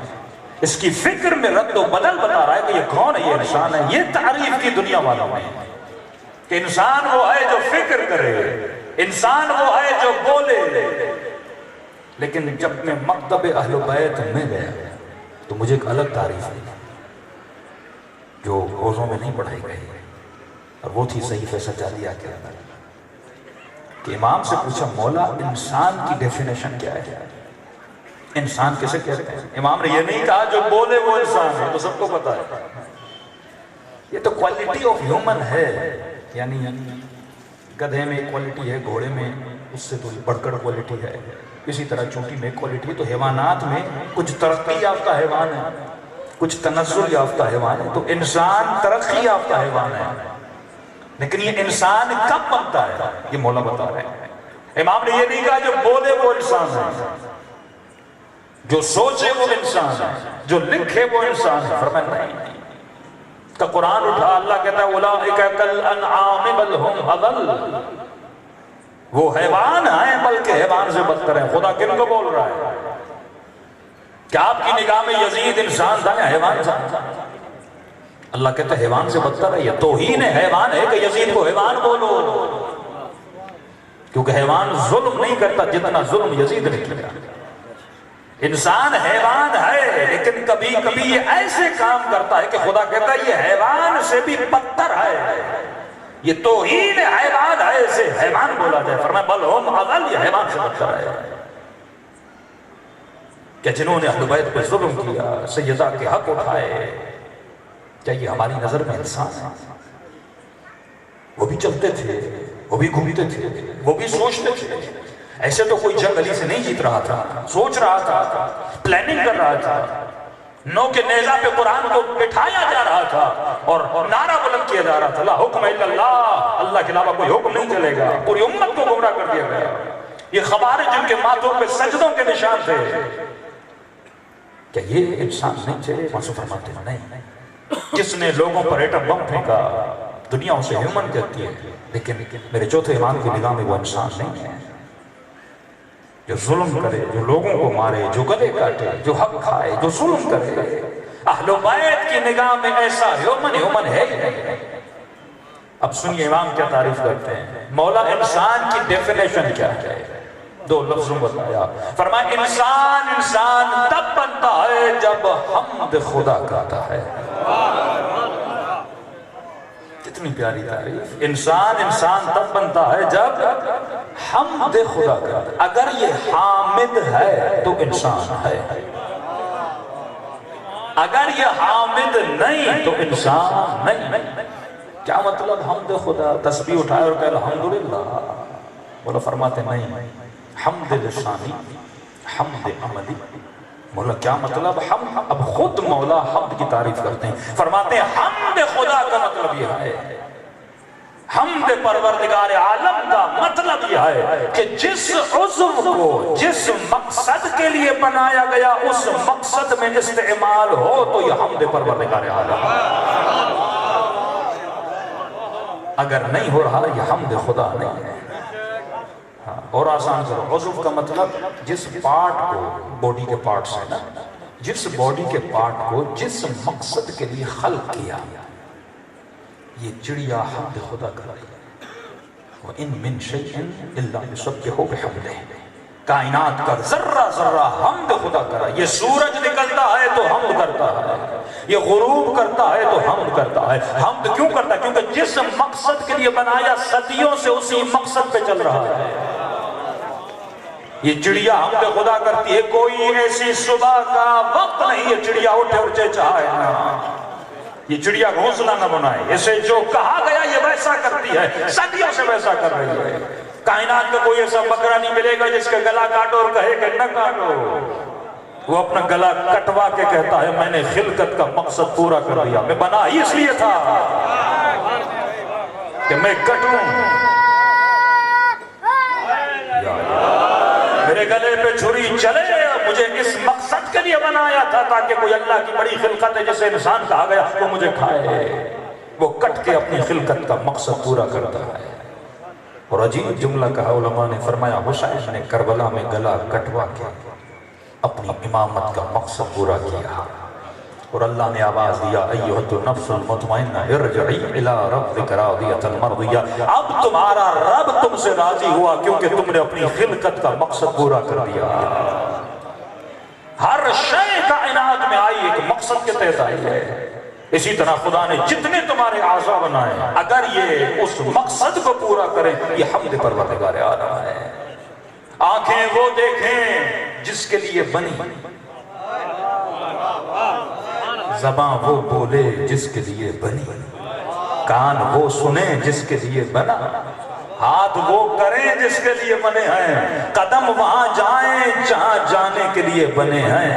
اس کی فکر میں رد و بدل بتا رہا ہے کہ یہ کون ہے؟ یہ انسان ہے۔ یہ تعریف کی دنیا والوں نے کہ انسان وہ ہے جو فکر کرے، انسان وہ ہے جو بولے۔ لیکن جب میں مکتب اہل بیت میں گیا تو مجھے ایک الگ تعریف ملی جو روزوں میں نہیں پڑھائی گئی، اور وہ تھی صحیفہ سجادیہ کے اندر کہ امام سے پوچھا، مولا انسان کی ڈیفینیشن کیا ہے؟ انسان کسے کہتے ہیں؟ امام نے یہ نہیں کہا جو بولے وہ انسان ہے، تو سب کو پتا ہے یہ تو کوالٹی آف ہیومن ہے۔ یعنی گدھے میں ایک کوالٹی ہے، گھوڑے میں اس سے تو بڑھ کر کوالٹی ہے، اسی طرح چونٹی میں ایک کوالٹی ہے۔ تو حیوانات میں کچھ ترقی یافتہ حیوان ہے، کچھ تنزل یافتہ حیوان ہے، تو انسان ترقی یافتہ حیوان ہے۔ لیکن یہ انسان کب بنتا ہے یہ مولا بتا رہے ہیں۔ امام نے یہ نہیں کہا جو بولے وہ انسان ہے، جو سوچے وہ انسان ہے، جو لکھے وہ انسان ہے۔ فرمایا نہیں، کا قرآن اٹھا، اللہ کہتا ہے اولئک کالانعام بل ہم اضل، وہ حیوان ہیں بلکہ حیوان سے بدتر ہیں۔ خدا کن کو بول رہا ہے؟ کیا آپ کی نگاہ میں یزید انسان تھا یا حیوان تھا؟ اللہ کہتا ہے حیوان سے بدتر ہے۔ یہ توہین حیوان ہے کہ یزید کو حیوان بولو، کیونکہ حیوان ظلم نہیں کرتا جتنا ظلم یزید نے کیا۔ انسان حیوان ہے لیکن کبھی کبھی یہ ایسے کام کرتا ہے کہ خدا کہتا ہے یہ حیوان سے بھی بدتر ہے، یہ توہین حیوان ہے، اسے حیوان بولا جائے۔ فرمایا بل ہم اضل، یہ حیوان سے بدتر ہے۔ کہ جنہوں نے اہل بیت پہ ظلم کیا، سیدہ کے حق اٹھائے، کیا یہ ہماری نظر میں انسان ہے؟ وہ بھی چلتے تھے، وہ بھی گھومتے تھے، وہ بھی سوچتے تھے۔ ایسے تو کوئی جنگ علی سے نہیں جیت رہا تھا، سوچ رہا تھا، پلاننگ کر رہا تھا، نو کے نیزہ پہ قرآن کو بٹھایا جا رہا تھا اور نعرہ بلند کیا جا رہا تھا، لا حکم الا اللہ، اللہ کے علاوہ کوئی حکم نہیں چلے گا۔ پوری امت کو گمراہ کر دیا گیا۔ یہ خوارج جن کے ماتھوں پہ سجدوں کے نشان تھے، کیا یہ انسان نہیں تھے؟ معصوم فرماتے ہیں نہیں۔ جس نے لوگوں پر ایٹم بم پھینکا، دنیا اسے ہیومن کہتی ہے، لیکن میرے چوتھے امام کی نگاہ میں وہ انسان نہیں ہے۔ جو ظلم کرے، جو لوگوں کو مارے، جو گلے کاٹے، جو حق کھائے، جو ظلم کرے، اہل بیت کی نگاہ میں ایسا ہیومن ہے ہی نہیں۔ اب سنیے امام کیا تعریف کرتے ہیں۔ مولا انسان کی ڈیفینیشن کیا ہے؟ دو لفظوں بتایا، فرمایا انسان تب بنتا ہے جب حمد خدا کرتا ہے۔ کتنی پیاری تعریف۔ انسان تب بنتا ہے جب حمد خدا کرتا ہے۔ اگر یہ حامد ہے تو انسان ہے، اگر یہ حامد نہیں تو انسان نہیں۔ کیا مطلب حمد خدا؟ تسبیح اٹھائے اور کہا الحمدللہ، مولا فرماتے نہیں، حمد لسانی، حمد عملی۔ مولا کیا مطلب؟ حمد، اب خود مولا حمد کی تعریف کرتے ہیں، فرماتے ہیں حمد خدا کا مطلب یہ ہے، حمد پروردگار عالم کا مطلب یہ ہے کہ جس عضو کو جس مقصد کے لیے بنایا گیا اس مقصد میں استعمال ہو تو یہ حمد پروردگار عالم ہے۔ اگر نہیں ہو رہا یہ حمد خدا نہیں ہے۔ اور آسان کرو، عضو کا مطلب جس پارٹ کو، باڈی کے پارٹس ہیں نا، جس باڈی کے پارٹ کو جس مقصد کے لیے خلق کیا، یہ چڑیا حمد خدا کر رہی ہے۔ وَإِن مِّن شَيْءٍ إِلَّا يُسَبِّحُ بِحَمْدِهِ، کائنات کا ذرہ ذرہ حمد خدا کر رہا ہے۔ یہ سورج نکلتا ہے تو حمد کرتا ہے، یہ غروب کرتا ہے تو حمد کرتا ہے۔ حمد کیوں کرتا ہے؟ کیونکہ جس مقصد کے لیے بنایا صدیوں سے اسی مقصد پہ چل رہا ہے۔ یہ چڑیا حمد خدا کرتی ہے، کوئی ایسی صبح کا وقت نہیں یہ چڑیا اٹھے اور چہچہائے نا، یہ چڑیا گھونسلہ نہ بنائے، اسے جو کہا گیا یہ ویسا کرتی ہے، صدیوں سے ویسا کر رہی ہے۔ کائنات میں کوئی ایسا بکرا نہیں ملے گا جس کا گلا کاٹو اور کہے کہ نہ کاٹو، وہ اپنا گلا کٹوا کے کہتا ہے میں نے خلقت کا مقصد پورا کر دیا، میں بنا ہی اس لیے تھا کہ میں کٹوں، میرے گلے پہ چھری چلے، مجھے اس مقصد کے لیے بنایا تھا تاکہ کوئی اللہ کی بڑی خلقت ہے جسے انسان کہا گیا وہ مجھے کھائے۔ وہ کٹ کے اپنی خلقت کا مقصد پورا کرتا ہے۔ اور عجیب جملہ کہا علماء نے، فرمایا حسین نے کربلا میں گلا کٹوا کے اپنی امامت کا مقصد پورا کیا، اور اللہ نے آواز دیا ایھا النفس المطمئنہ ارجعی الی ربک راضیۃ مرضیہ، اب تمہارا رب تم سے راضی ہوا کیونکہ تم نے اپنی خلقت کا مقصد پورا کر دیا۔ ہر شے کائنات میں آئی ایک مقصد کے تحت آئی ہے، اسی طرح خدا نے جتنے تمہارے اعضاء بنائے اگر یہ اس مقصد کو پورا کریں یہ حمد پروردگار عالم ہے۔ آنکھیں وہ دیکھیں جس کے لیے بنی، زباں وہ بولے جس کے لیے بنی، کان وہ سنیں جس کے لیے بنا، ہاتھ وہ کریں جس کے لیے بنے ہیں، قدم وہاں جائیں جہاں جانے کے لیے بنے ہیں،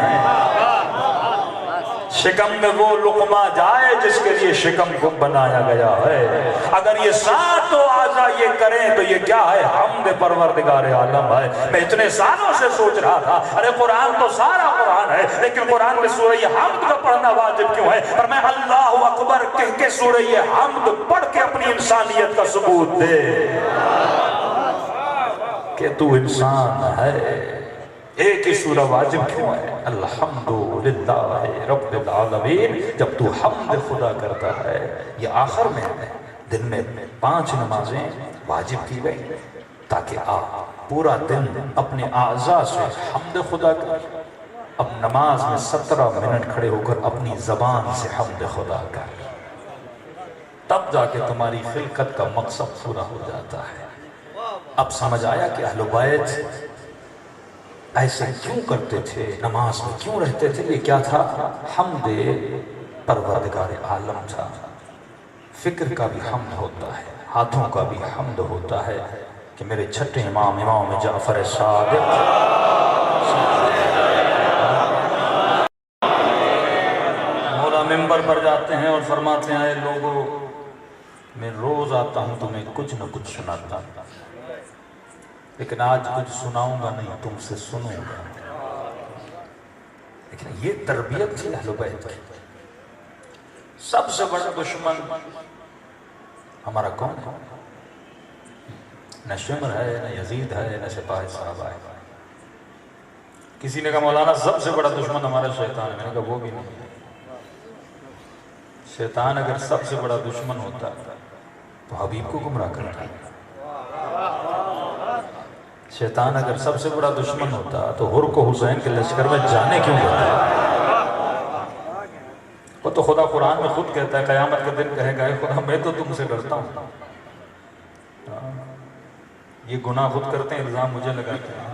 شکم میں وہ لقمہ جائے جس کے لیے شکم کو بنایا گیا ہے۔ اگر یہ ساتوں اعضاء یہ کریں تو یہ کیا ہے؟ حمد پروردگار عالم ہے۔ میں اتنے سالوں سے سوچ رہا تھا ارے قرآن تو سارا قرآن ہے لیکن قرآن میں سورہ حمد کا پڑھنا واجب کیوں ہے؟ پر میں اللہ اکبر کہہ کے سورہ حمد پڑھ کے اپنی انسانیت کا ثبوت دے کہ تو انسان ہے۔ ایک ہی سورہ واجب کیوں ہے؟ الحمدللہ رب العالمین۔ جب تو حمد خدا کرتا ہے، یہ آخر میں ہے، دن میں 5 نمازیں واجب کی گئی تاکہ آپ پورا دن اپنے اعضاء سے حمد خدا کر۔ اب نماز میں 17 منٹ کھڑے ہو کر اپنی زبان سے حمد خدا کر، تب جا کے تمہاری خلقت کا مقصد پورا ہو جاتا ہے۔ اب سمجھ آیا کہ اہل بیت ایسے کیوں کرتے تھے، نماز میں کیوں رہتے تھے؟ یہ کیا تھا؟ حمد پروردگار عالم تھا۔ فکر کا بھی حمد ہوتا ہے، ہاتھوں کا بھی حمد ہوتا ہے کہ میرے چھٹے امام جعفر صادق مولا منبر پر جاتے ہیں اور فرماتے ہیں اے لوگوں میں روز آتا ہوں تمہیں کچھ نہ کچھ سناتا ہوں، لیکن آج کچھ سناؤں گا نہیں، تم سے سنوں گا۔ لیکن یہ تربیت تھی اہل بیت کی۔ سب سے بڑا دشمن ہمارا کون ہے؟ نہ شمر ہے، نہ یزید ہے، نہ سپاہ صحابہ ہے۔ کسی نے کہا مولانا سب سے بڑا دشمن ہمارا شیطان ہے، میں نے کہا وہ بھی نہیں۔ شیطان اگر سب سے بڑا دشمن ہوتا تو حبیب کو گمراہ کرتا ہے۔ شیطان اگر سب سے بڑا دشمن ہوتا تو حر کو حسین کے لشکر میں جانے کیوں دیتا؟ وہ تو خدا قرآن میں خود کہتا ہے قیامت کے دن کہے گا اے خدا میں تو تم سے ڈرتا ہوں، یہ گناہ خود کرتے ہیں، الزام مجھے لگاتے ہیں،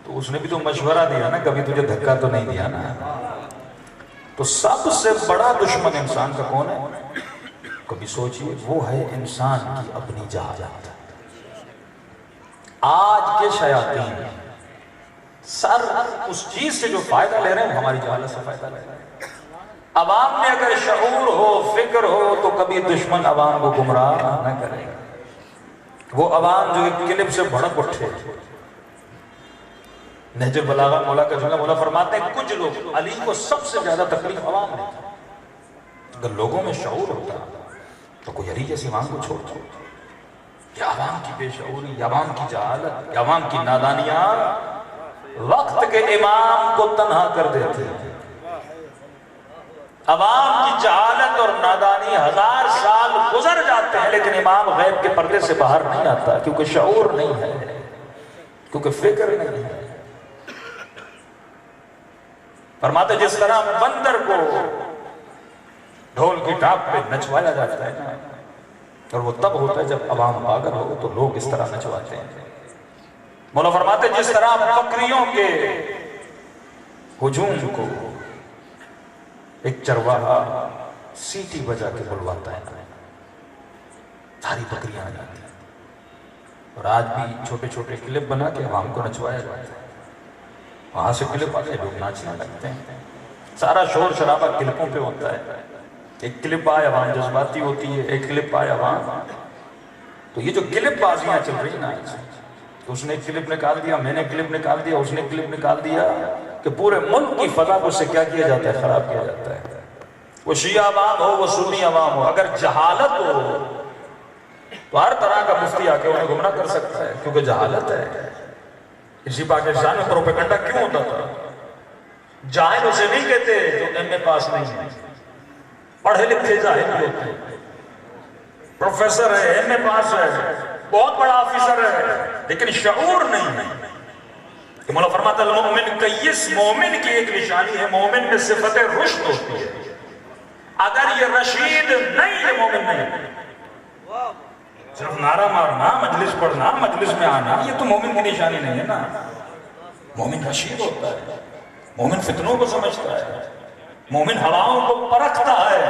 تو اس نے بھی تو مشورہ دیا نا، کبھی تجھے دھکا تو نہیں دیا نا۔ تو سب سے بڑا دشمن انسان کا کون ہے؟ کبھی سوچئے، وہ ہے انسان کی اپنی جہالت۔ آج کے شیاطین سر اس چیز سے جو فائدہ لے رہے ہیں ہماری جہالت سے فائدہ لے رہے ہیں۔ عوام میں اگر شعور ہو، فکر ہو تو کبھی دشمن عوام کو گمراہ نہ کرے گا۔ وہ عوام جو ایک کلپ سے بھڑک اٹھے، نہج البلاغہ مولا کا جملہ، مولا فرماتے ہیں کچھ لوگ علی کو سب سے زیادہ تکلیف عوام نے، اگر لوگوں میں شعور ہوتا تو کوئی علی جیسی عوام کو چھوڑ چھوڑ، یہ عوام کی بے شعوری، یہ عوام کی جہالت، یہ عوام کی نادانیاں وقت کے امام کو تنہا کر دیتے ہیں۔ عوام کی جہالت اور نادانی 1000 سال گزر جاتے ہیں لیکن امام غیب کے پردے سے باہر نہیں آتا، کیونکہ شعور نہیں ہے، کیونکہ فکر نہیں ہے۔ فرماتے جس طرح بندر کو ڈھول کی ٹاپ پہ نچوایا جاتا ہے نا، اور وہ تب ہوتا ہے جب عوام پاگل ہو تو لوگ اس طرح نچواتے ہیں۔ مولا فرماتے جس طرح بکریوں کے ہجوم کو ایک چرواہا سیٹی بجا کے بلواتا ہے، ساری بکریاں آ جاتی ہیں، اور آج بھی چھوٹے چھوٹے کلپ بنا کے عوام کو نچوایا جاتا ہے، وہاں سے کلپ آتے لوگ ناچنے لگتے ہیں، سارا شور شرابہ کلپوں پہ ہوتا ہے، ایک کلپ آئے عوام جذباتی ہوتی ہے، ایک کلپ آئے عوام، تو یہ جو کلپ بازیاں چل رہی نا، اس نے کلپ نکال دیا، میں نے کلپ نکال دیا، اس نے کلپ نکال دیا، کہ پورے ملک کی فضا کو سے کیا کیا جاتا ہے، خراب کیا جاتا ہے۔ وہ شیعہ عوام ہو، وہ سنی عوام ہو، اگر جہالت ہو تو ہر طرح کا مفتی آ کے انہیں گمراہ کر سکتا ہے، کیونکہ جہالت ہے۔ اسی پاکستان میں پروپیگنڈا کیوں ہوتا تھا؟ جاہل اسے نہیں کہتے جو ایم اے پاس نہیں ہے، پڑھے لکھے جاہل بھی ہوتے ہیں، پروفیسر ہے، ایم اے پاس ہے، بہت بڑا آفیسر ہے، لیکن شعور نہیں ہے۔ کہ مولا فرماتا ہے المؤمن کیس، مومن کی ایک نشانی ہے، مومن میں صفت رشد ہوتی ہے، اگر یہ رشید نہیں ہے مومن نہیں، صرف نعرہ مارنا، مجلس پڑھنا، مجلس میں آنا، یہ تو مومن کی نشانی نہیں ہے نا۔ مومن رشید ہوتا ہے، مومن فتنوں کو سمجھتا ہے، مومن ہواؤں کو پرکھتا ہے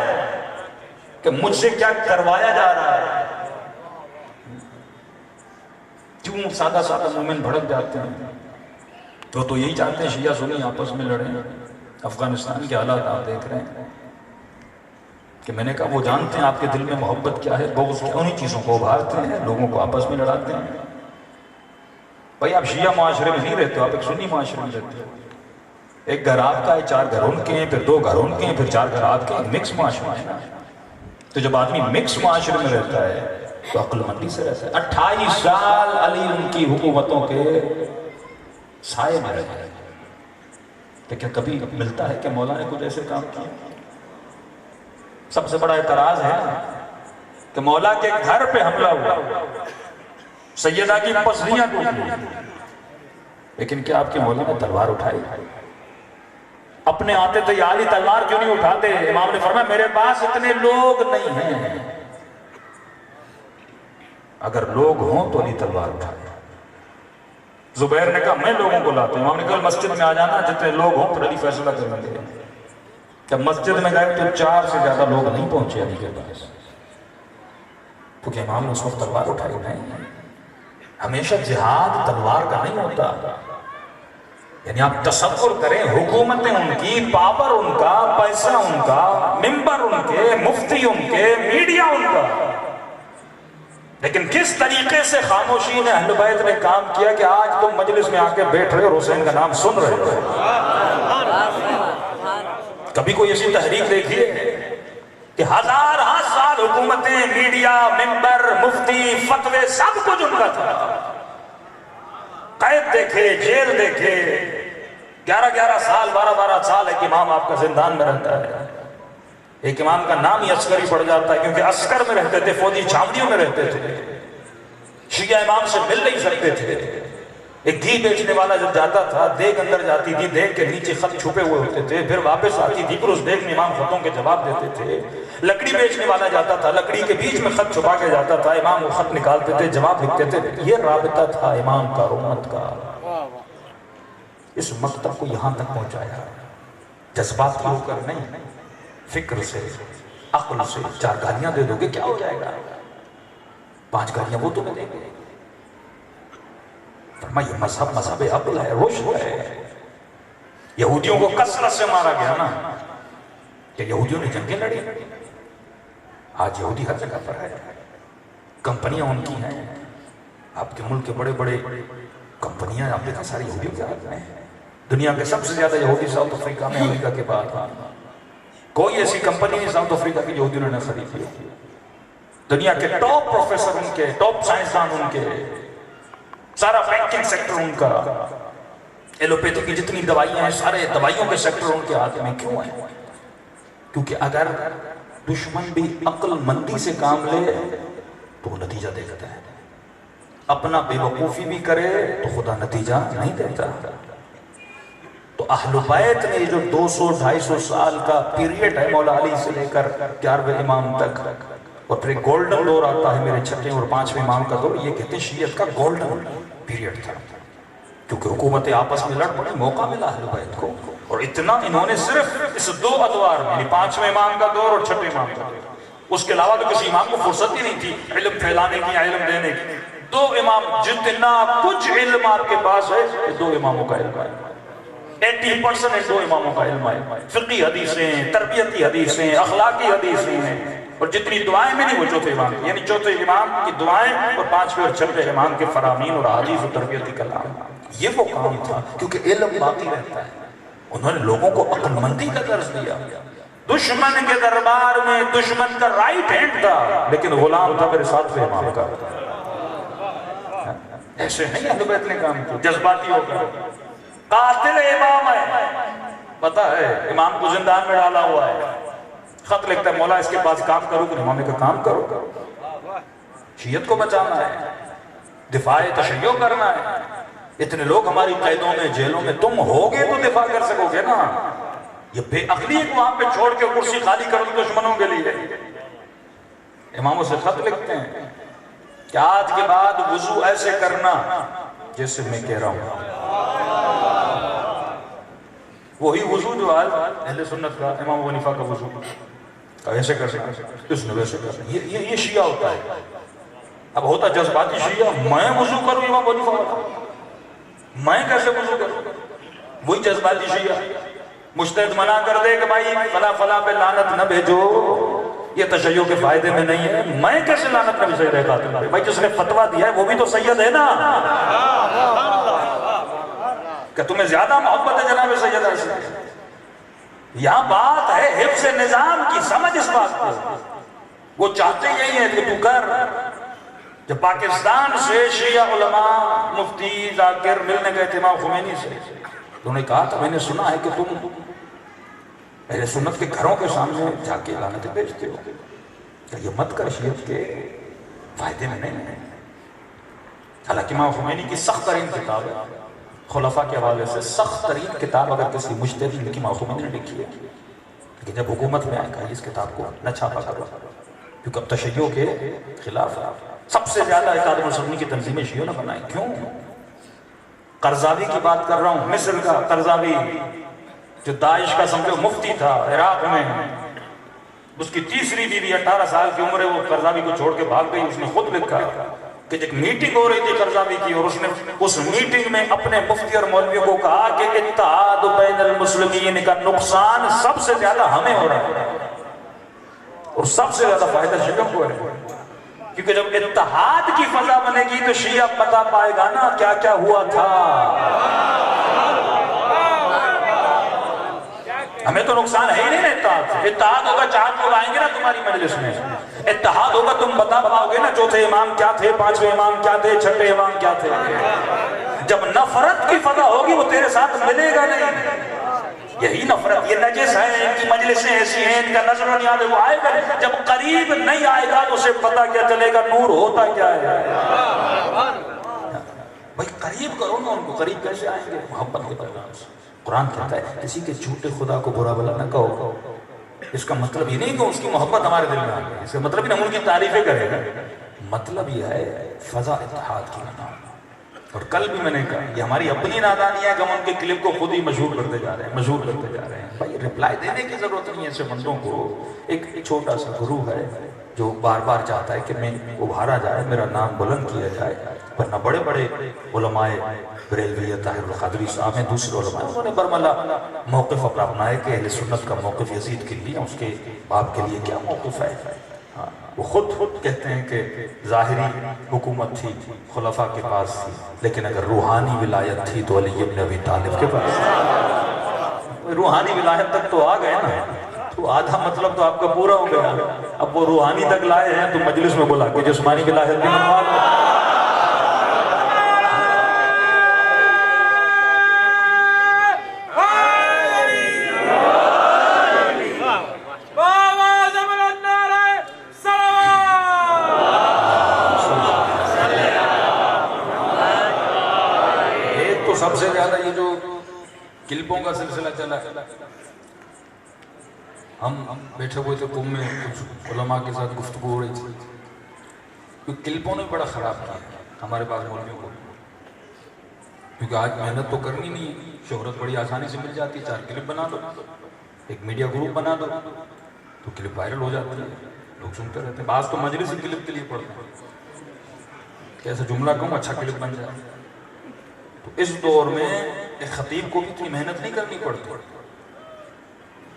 کہ مجھ سے کیا کروایا جا رہا ہے۔ کیوں سادہ سادہ مومن بھڑک جاتے ہیں؟ تو یہی چاہتے ہیں شیعہ سنی آپس میں لڑیں۔ افغانستان کے حالات آپ دیکھ رہے ہیں کہ میں نے کہا وہ جانتے ہیں آپ کے دل میں محبت کیا ہے، بغض کیا، انہی چیزوں کو ابھارتے ہیں، لوگوں کو آپس میں لڑاتے ہیں۔ بھائی آپ شیعہ معاشرے میں نہیں رہتے، آپ ایک سنی معاشرے میں رہتے ہیں، ایک گھر آپ کا ہے، 4 گھر ان کے ہیں، پھر 2 گھر ان کے ہیں، پھر 4 گھر آپ کے ہیں، مکس معاشرہ ہے نا۔ تو جب آدمی مکس معاشرے میں رہتا ہے تو عقل مندی سے رہتا ہے۔ 28 سال علی ان کی حکومتوں کے سائے میں رہے ہیں، لیکن کبھی ملتا ہے کہ مولا نے کچھ ایسے کام کیا؟ سب سے بڑا اعتراض ہے کہ مولا کے گھر پہ حملہ ہوا، سیدہ کی پسلیاں ٹوٹی، لیکن کیا آپ کے مولا نے تلوار اٹھائی؟ اپنے آتے تھے یا علی تلوار کیوں نہیں اٹھاتے؟ امام نے فرمایا میرے پاس اتنے لوگ نہیں ہیں، اگر لوگ ہوں تو علی تلوار اٹھائے۔ زبیر نے کہا میں لوگوں کو لاتا ہوں، امام نے کہا مسجد میں آ جانا، جتنے لوگ ہوں پھر علی فیصلہ کریں گے۔ جب مسجد میں گئے تو 4 سے زیادہ لوگ نہیں پہنچے علی کے پاس، کیونکہ امام نے اس وقت تلوار اٹھائی نہیں۔ ہمیشہ جہاد تلوار کا نہیں ہوتا، یعنی آپ تصور کریں حکومتیں ان کی، پاور ان کا، پیسہ ان کا، ممبر ان کے، مفتی ان کے، میڈیا ان کا، لیکن کس طریقے سے خاموشی نے اہل بیت نے کام کیا کہ آج تم مجلس میں آ کے بیٹھ رہے اور حسین کا نام سن رہے ہو۔ کبھی کوئی ایسی تحریک دیکھیے کہ 1000 سال حکومتیں، میڈیا، ممبر، مفتی، فتوے سب کچھ ان کا تھا، قید دیکھے، جیل دیکھے، 11 سال 12 سال ایک امام آپ کا زندان میں رہتا ہے، ایک امام کا نام ہی عسکری پڑ جاتا ہے، کیونکہ عسکر میں رہتے تھے، فوجی چھاونیوں میں رہتے تھے، شیعہ امام سے مل نہیں سکتے تھے۔ ایک گھی بیچنے والا جب جاتا تھا، دیگ اندر جاتی تھی، دیگ کے نیچے خط چھپے ہوئے ہوتے تھے، پھر واپس آتی تھی، پھر اس دیگ میں امام خطوں کے جواب دیتے تھے۔ لکڑی بیچنے والا جاتا تھا، لکڑی کے بیچ میں خط چھپا کے جاتا تھا، امام وہ خط نکالتے تھے، جواب لکھتے تھے۔ یہ رابطہ تھا امام کا، امت کا۔ اس مکتب کو یہاں تک پہنچایا، جذباتی ہو کر نہیں، فکر سے، عقل سے۔ 4 گالیاں دے دو گے کیا ہو جائے گا؟ 5 گالیاں وہ تمہیں دیں گے۔ فرمایا یہ مذہب عقل ہے، رشد ہے۔ یہودیوں کو کثرت سے مارا گیا نا، کہ یہودیوں نے جنگیں لڑی، آج یہودی ہر جگہ پر ہے، کمپنیاں ان کی ہیں، آپ کے ملک کے بڑے بڑے کمپنیاں آپ دیکھیں ساری یہودیوں کے ہاتھ میں ہیں۔ دنیا کے سب سے زیادہ یہودی ساؤتھ افریقہ میں، امریکہ کے بعد کوئی ایسی کمپنی نہیں ساؤتھ افریقہ کی یہودیوں نے خرید لی۔ دنیا کے ٹاپ پروفیسر ان کے، ٹاپ سائنسدان ان کے، سارا بینکنگ سیکٹر ان کا، ایلوپیتھی کی جتنی دوائیاں ہیں سارے دوائیوں کے سیکٹر ان کے ہاتھ میں کیوں ہیں؟ کیونکہ اگر دشمن بھی عقل مندی سے کام لے تو وہ نتیجہ دیکھتا ہے، اپنا بے وقوفی بھی کرے تو خدا نتیجہ نہیں دیتا۔ تو اہل بیت نے جو 200-250 سال کا پیریڈ ہے مولا علی سے لے کر 11ویں امام تک، اور پھر ایک گولڈن دور آتا ہے میرے 6 اور 5ویں امام کا دور، یہ کہتے ہیں شیعت کا گولڈن پیریڈ تھا۔ کیونکہ حکومتیں آپس میں لڑ پڑی، موقع ملا اہل بیت کو، اور اتنا انہوں نے صرف اس 2 ادوار میں، یعنی 5ویں امام کا دور اور 6ویں امام کا دور، اس کے علاوہ تو کسی امام کو فرصت ہی نہیں تھی علم پھیلانے کی یا علم دینے کی. 2 امام، جتنا کچھ علم آپ کے پاس ہے یہ 2 اماموں کا علم ہے. 80% 2 اماموں کا علم ہے. فقی حدیثیں، تربیتی حدیثیں، اخلاقی حدیثیں ہیں، اور جتنی دعائیں ملی وہ 4تھے امام کی، یعنی 4تھے امام کی دعائیں اور 5ویں اور 6ویں امام کے فرامین اور حدیث و تربیتی کلام. یہ وہ کام تھا، کیونکہ علم باقی رہتا ہے. انہوں نے لوگوں کو عقل مندی کا درس دیا. دشمن کے دربار میں دشمن کا رائٹ ہینڈ تھا، لیکن غلام تھا میرے 7ویں امام کا. ایسے نہیں اہل بیت نے کام کیا جذباتی ہو کر. قاتل امام ہے، پتہ ہے امام کو زندان میں ڈالا ہوا ہے، خط لکھتا ہے مولا اس کے پاس کام کرو کہ امام کا کام کرو. شیعت کو بچانا ہے، دفاع تشیع کرنا ہے. اتنے لوگ ہماری قیدوں میں، جیلوں میں، تم ہوگے تو دفاع کر سکو گے نا. یہ بے عقلی کو وہاں پہ چھوڑ کے کرسی خالی کرو دشمنوں کے لیے. اماموں سے خط لکھتے ہیں کہ آج کے بعد وضو ایسے کرنا جیسے میں کہہ رہا ہوں. وہی وضو جو آج اہل سنت کا، امام ابو حنیفہ کا وضو ایسے کر سکتے، اس نے ویسے کر سکتے. یہ شیعہ ہوتا ہے. اب ہوتا جذباتی شیعہ، میں وضو کروں امام ابو حنیفہ والا، میں کیسے وضو کروں. وہی جذباتی شیعہ مجتہد منع کر دے کہ بھائی فلاں فلاں پہ لعنت نہ بھیجو، یہ تشیع کے فائدے میں نہیں ہے. میں کیسے لعنت نہ بھیج رہا تھا بھائی؟ جس نے فتویٰ دیا ہے وہ بھی تو سید ہے نا. کہ تمہیں زیادہ محبت ہے جناب سیدہ سے؟ یہاں بات ہے حفظ نظام کی. سمجھ اس بات کو. وہ چاہتے یہی ہے کہ تو کر. جب پاکستان سے شیعہ علماء مفتی ذاکر ملنے گئے تھے امام خمینی سے، انہوں نے کہا تھا میں نے سنا ہے کہ تم اہل سنت کے گھروں کے سامنے جا کے لعنتیں بیچتے ہو. کہ یہ مت کر، شیعت کے فائدے میں نہیں ہے. حالانکہ امام خمینی کی سخت ترین کتاب ہے، خلفاء کے حوالے سے سخت ترین کتاب اگر کسی مجتہد نے امام خمینی نے لکھی ہے. لیکن جب حکومت میں آئے کہا اس کتاب کو نہ چھاپا کرو، کیونکہ اب تشیع کے خلاف ہے. سب سے زیادہ اتحاد المسلمین کی تنظیمیں شیعوں نے بنائی. کیوں؟ قرضاوی کی بات کر رہا ہوں، مصر کا قرضاوی جو داعش کا سمجھو مفتی تھا عراق میں. اس کی 3ری بیوی 18 سال کی عمر ہے، وہ قرضاوی کو چھوڑ کے بھاگ گئی. اس نے خود لکھا کہ ایک میٹنگ ہو رہی تھی قرضاوی کی، اور اس نے اس میٹنگ میں اپنے مفتی اور مولویوں کو کہا کہ اتحاد بین المسلمین کا نقصان سب سے زیادہ ہمیں ہو رہا ہے اور سب سے زیادہ فائدہ شیعوں کو ہے. کیونکہ جب اتحاد کی فضا بنے گی تو شیعہ پتہ پائے گا نا کیا کیا ہوا تھا. ہمیں تو نقصان ہے ہی نہیں. اتحاد ہوگا 4 لوگ آئیں گے نا تمہاری مجلس میں. اتحاد ہوگا تم بتا پاؤ گے نا 4تھے امام کیا تھے، 5ویں امام کیا تھے، 6ویں امام کیا تھے. جب نفرت کی فضا ہوگی وہ تیرے ساتھ ملے گا نہیں. یہی نفرت، یہ نجس ہے، ان کی مجلسیں ایسی ہیں، ان کا نظر و نیاز وہ آئے گا. جب قریب نہیں آئے گا تو اسے پتہ کیا چلے گا نور ہوتا کیا ہے. بھائی قریب کرو نا ان کو. قریب کیسے آئیں گے؟ محبت کے پیغام سے. قرآن کہتا ہے کسی کے جھوٹے خدا کو برا بلا نہ کہو. اس کا مطلب یہ نہیں کہ اس کی محبت ہمارے دل میں آ گئی. اس کا مطلب ہی ہم ان کی تعریفیں کرے گا. مطلب یہ ہے فضا اتحاد کی بنا. اور کل بھی میں نے کہا یہ ہماری اپنی نادانی ہے کہ ہم ان کے کلپ کو خود ہی مشہور کرتے جا رہے ہیں، مشہور کرتے جا رہے ہیں. بھائی رپلائی دینے کی ضرورت نہیں ہے ایسے بندوں کو. ایک چھوٹا سا گروہ ہے جو بار بار چاہتا ہے کہ میں ابھارا جائے، میرا نام بلند کیا جائے. ورنہ بڑے بڑے علماء بریلوی طاہر القادری صاحب ہیں، دوسرے علماء، انہوں نے برملا موقف اپنا اپنایا کہ اہل سنت کا موقف یزید کے لیے، اس کے باپ کے لیے کیا موقف ہے. وہ خود کہتے ہیں کہ ظاہری حکومت تھی خلفاء کے پاس تھی، لیکن اگر روحانی ولایت تھی تو علی ابن ابی طالب کے پاس تھی. روحانی ولایت تک تو آ گئے نا، تو آدھا مطلب تو آپ کا پورا ہو گیا. اب وہ روحانی تک لائے ہیں تو مجلس میں بلا کے جسمانی ولایت بھی منوا لو. سب سے زیادہ یہ جو کلپوں کا سلسلہ چلا، ہم بیٹھے ہوئے تھے قوم میں، کچھ علماء کے ساتھ گفتگو ہو رہی تھی. کلپوں نے بڑا خراب کیا ہمارے پاس مولویوں کو. کیونکہ آج محنت تو کرنی نہیں ہے، شہرت بڑی آسانی سے مل جاتی ہے، 4 کلپ بنا دو، ایک میڈیا گروپ بنا دو تو کلپ وائرل ہو جاتی ہے، لوگ سنتے رہتے ہیں۔ بعض تو مجلس ہی کلپ کے لیے پڑھتے ہیں، کیسا جملہ کہوں اچھا کلپ بن جائے۔ تو اس دور میں ایک خطیب کو بھی اتنی محنت نہیں کرنی پڑتی۔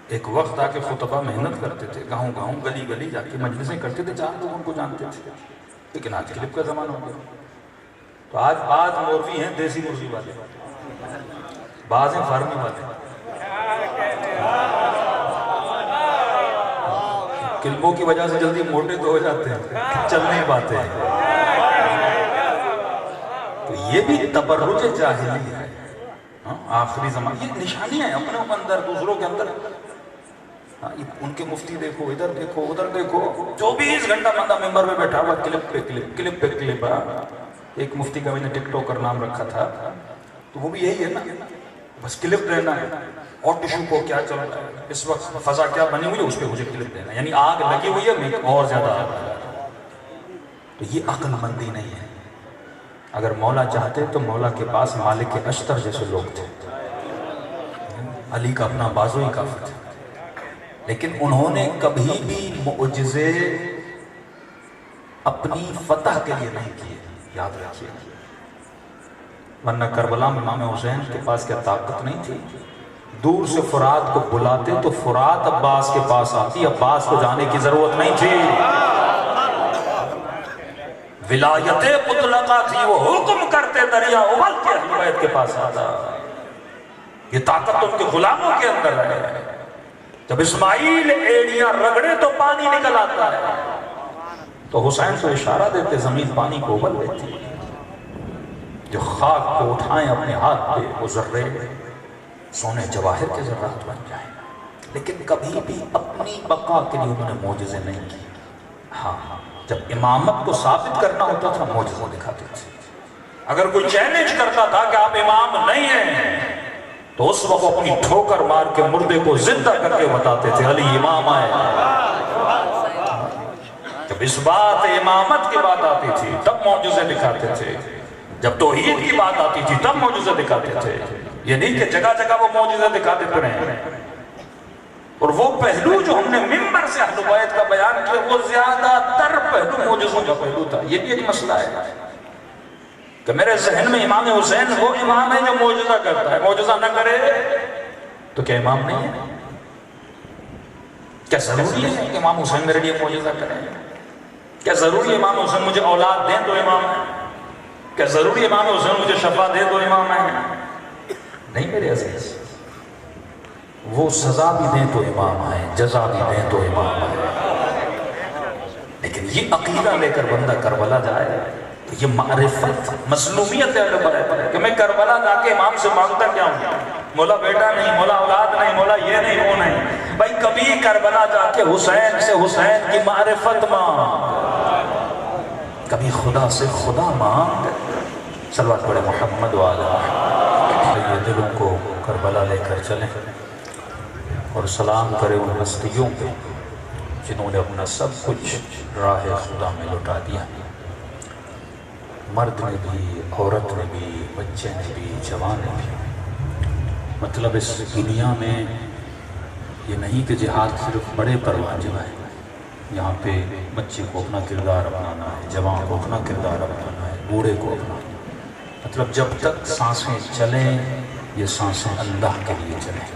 ایک وقت آ کے خطبہ محنت کرتے تھے، گاؤں گاؤں گلی گلی جا کے مجلسیں کرتے تھے، 4 لوگ ان کو جانتے تھے، لیکن آج کلپ کا زمانہ ہو گیا۔ تو آج بعض مولوی ہیں دیسی مرغی والے، بعض ہیں فارمی والے، کلپوں کی وجہ سے جلدی موٹے تو ہو جاتے ہیں، چل نہیں پاتے ہیں۔ تو یہ بھی تبرج جاہلی ہے، آخری زمانے یہ نشانیاں ہیں اپنے اندر، دوسروں کے اندر۔ ان کے مفتی دیکھو، ادھر دیکھو، ادھر دیکھو، 24 گھنٹہ بندہ ممبر میں بیٹھا ہوا، کلپ پہ کلپ، کلپ پہ کلپ۔ ایک مفتی کا میں نے ٹک ٹاکر نام رکھا تھا، تو وہ بھی یہی ہے نا، بس کلپ لینا ہے، اور ٹشو کو کیا چل رہا ہے اس وقت، فضا کیا بنی ہوئی ہے اس پہ مجھے کلپ دینا ہے، یعنی آگ لگی ہوئی ہے میں اور زیادہ آگ لگا۔ تو یہ عقل مندی نہیں ہے۔ اگر مولا چاہتے تو مولا کے پاس مالک اشتر جیسے لوگ تھے، علی کا اپنا بازو ہی کافی تھا، لیکن انہوں نے کبھی بھی معجزے اپنی فتح کے لیے نہیں کیے، یاد رکھیے۔ ورنہ کربلا میں امام حسین کے پاس کیا طاقت نہیں تھی؟ دور سے فرات کو بلاتے تو فرات عباس کے پاس آتی، عباس کو جانے کی ضرورت نہیں تھی۔ ولایت مطلقہ تھی، وہ حکم کرتے دریا ابل کے اہل بیت کے پاس آتا۔ یہ طاقت ان کے غلاموں کے اندر ہے۔ جب اسماعیل ایڑیاں رگڑے تو پانی نکل آتا ہے، تو حسین کو اشارہ دیتے زمین پانی کو ابل لیتی۔ جو خاک کو اٹھائیں اپنے ہاتھ پہ، وہ ذرے سونے جواہر کے ذرات بن جائیں۔ لیکن کبھی بھی اپنی بقا کے لیے انہوں نے معجزے نہیں کی۔ ہاں، جب امامت کو ثابت کرنا ہوتا تھا معجزہ دکھاتے تھے۔ اگر کوئی چیلنج کرتا تھا کہ آپ امام نہیں ہیں، تو اس وقت اپنی ٹھوکر مار کے مردے کو زندہ کر کے بتاتے تھے علی امام آئے۔ جب اس بات امامت کی بات آتی تھی تب معجزے دکھاتے تھے، جب توحید کی بات آتی تھی تب معجزے دکھاتے تھے۔ یہ نہیں کہ جگہ جگہ وہ معجزے دکھاتے رہے۔ اور وہ پہلو جو ہم نے ممبر سے اہل بیت کا بیان کیا، وہ زیادہ تر پہلو معجزوں کا پہلو تھا۔ یہ بھی ایک مسئلہ ہے کہ میرے ذہن میں امام حسین وہ امام ہے جو معجزہ کرتا ہے، معجزہ نہ کرے تو کیا امام نہیں ہے؟ کیا ضروری ہے کہ امام حسین میرے لیے معجزہ کریں؟ کیا ضروری ہے امام حسین مجھے اولاد دیں تو امام ہے؟ کیا ضروری ہے امام حسین مجھے شفا دے تو امام ہے؟ نہیں میرے عزیز، وہ سزا بھی دیں تو امام ہے، جزا بھی دیں تو امام ہے۔ لیکن یہ عقیدہ لے کر بندہ کربلا جائے تو یہ معرفت مظلومیت ہے کہ میں کربلا جا کے امام سے مانگتا کیا ہوں؟ مولا بیٹا نہیں، مولا اولاد نہیں، مولا یہ نہیں وہ نہیں۔ بھائی کبھی کربلا جا کے حسین سے حسین کی معرفت مانگ، کبھی خدا سے خدا مانگ۔ صلوات پڑھے محمد وعلیہ محمد۔ یہ دلوں کو کربلا لے کر چلیں اور سلام کرے ان ہستیوں پہ جنہوں نے اپنا سب کچھ راہ خدا میں لٹا دیا۔ مرد نے بھی، عورت نے بھی، بچے نے بھی، جوان نے بھی۔ مطلب اس دنیا میں یہ نہیں کہ جہاد صرف بڑے پر واجب ہے، یہاں پہ بچے کو اپنا کردار اپنانا ہے، جوان کو اپنا کردار اپنانا ہے، بوڑھے کو اپنا۔ مطلب جب تک سانسیں چلیں یہ سانسیں اللہ کے لیے چلیں،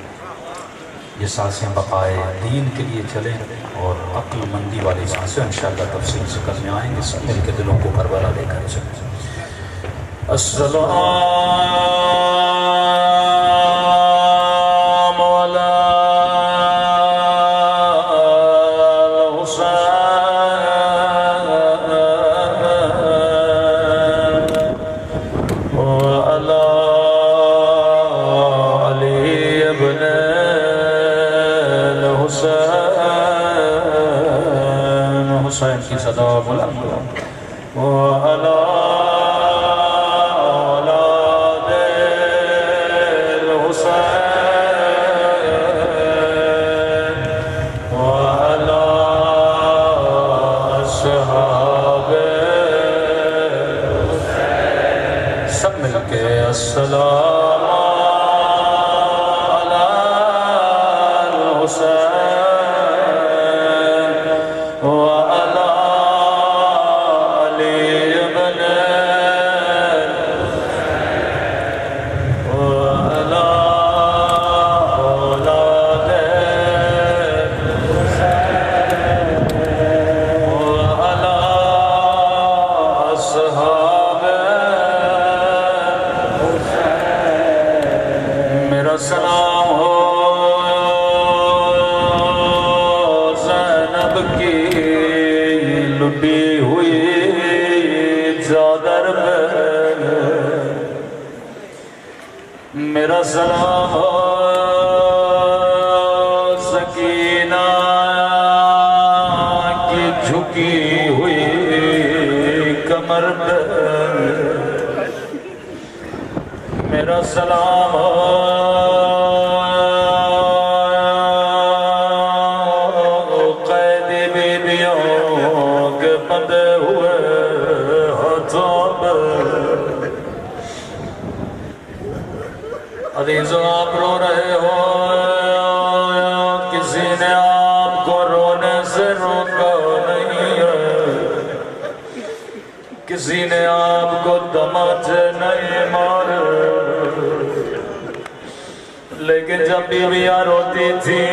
یہ سانسیں بقائے دین کے لیے چلیں، اور عقل مندی والی سانسیں انشاءاللہ تفصیل سے کرنے آئیں گے۔ سب مل کے دلوں کو کربلا لے کر چلیں۔ السلام حسین کی صدا بلند وعلی اولاد الحسین وعلی اصحاب الحسین۔ سب مل کے السلام میرا سلام ہو سکینہ کی جھکی ہوئی کمر پر، میرا سلام ہو قیدی بیبیوں کے بندے ہوئے ہاتھوں پر۔ عزیزوں آپ رو رہے ہو، کسی نے آپ کو رونے سے روکا نہیں ہے، کسی نے آپ کو تماچے نہیں مارے، لیکن جب بیویاں روتی تھی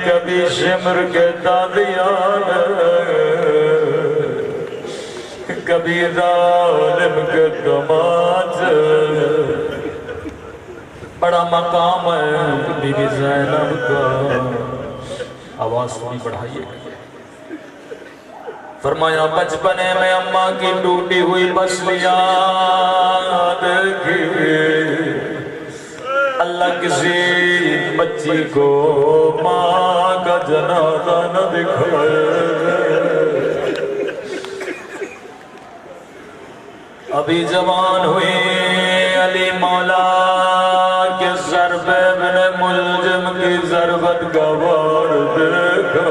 کبھی شمر کے دادیاں کبھی ظالم کے تماچے۔ بڑا مقام ہے بی بی زینب کا، آواز تھوڑی بڑھائیے۔ فرمایا بچپنے میں اماں کی ٹوٹی ہوئی پسلیاں دیکھی، اللہ کسی بچی کو ماں کا جنازہ نہ دکھائے۔ ابھی جوان ہوئی علی مولا کے ضرب ابن ملجم کی ضربت کا وار دیکھا،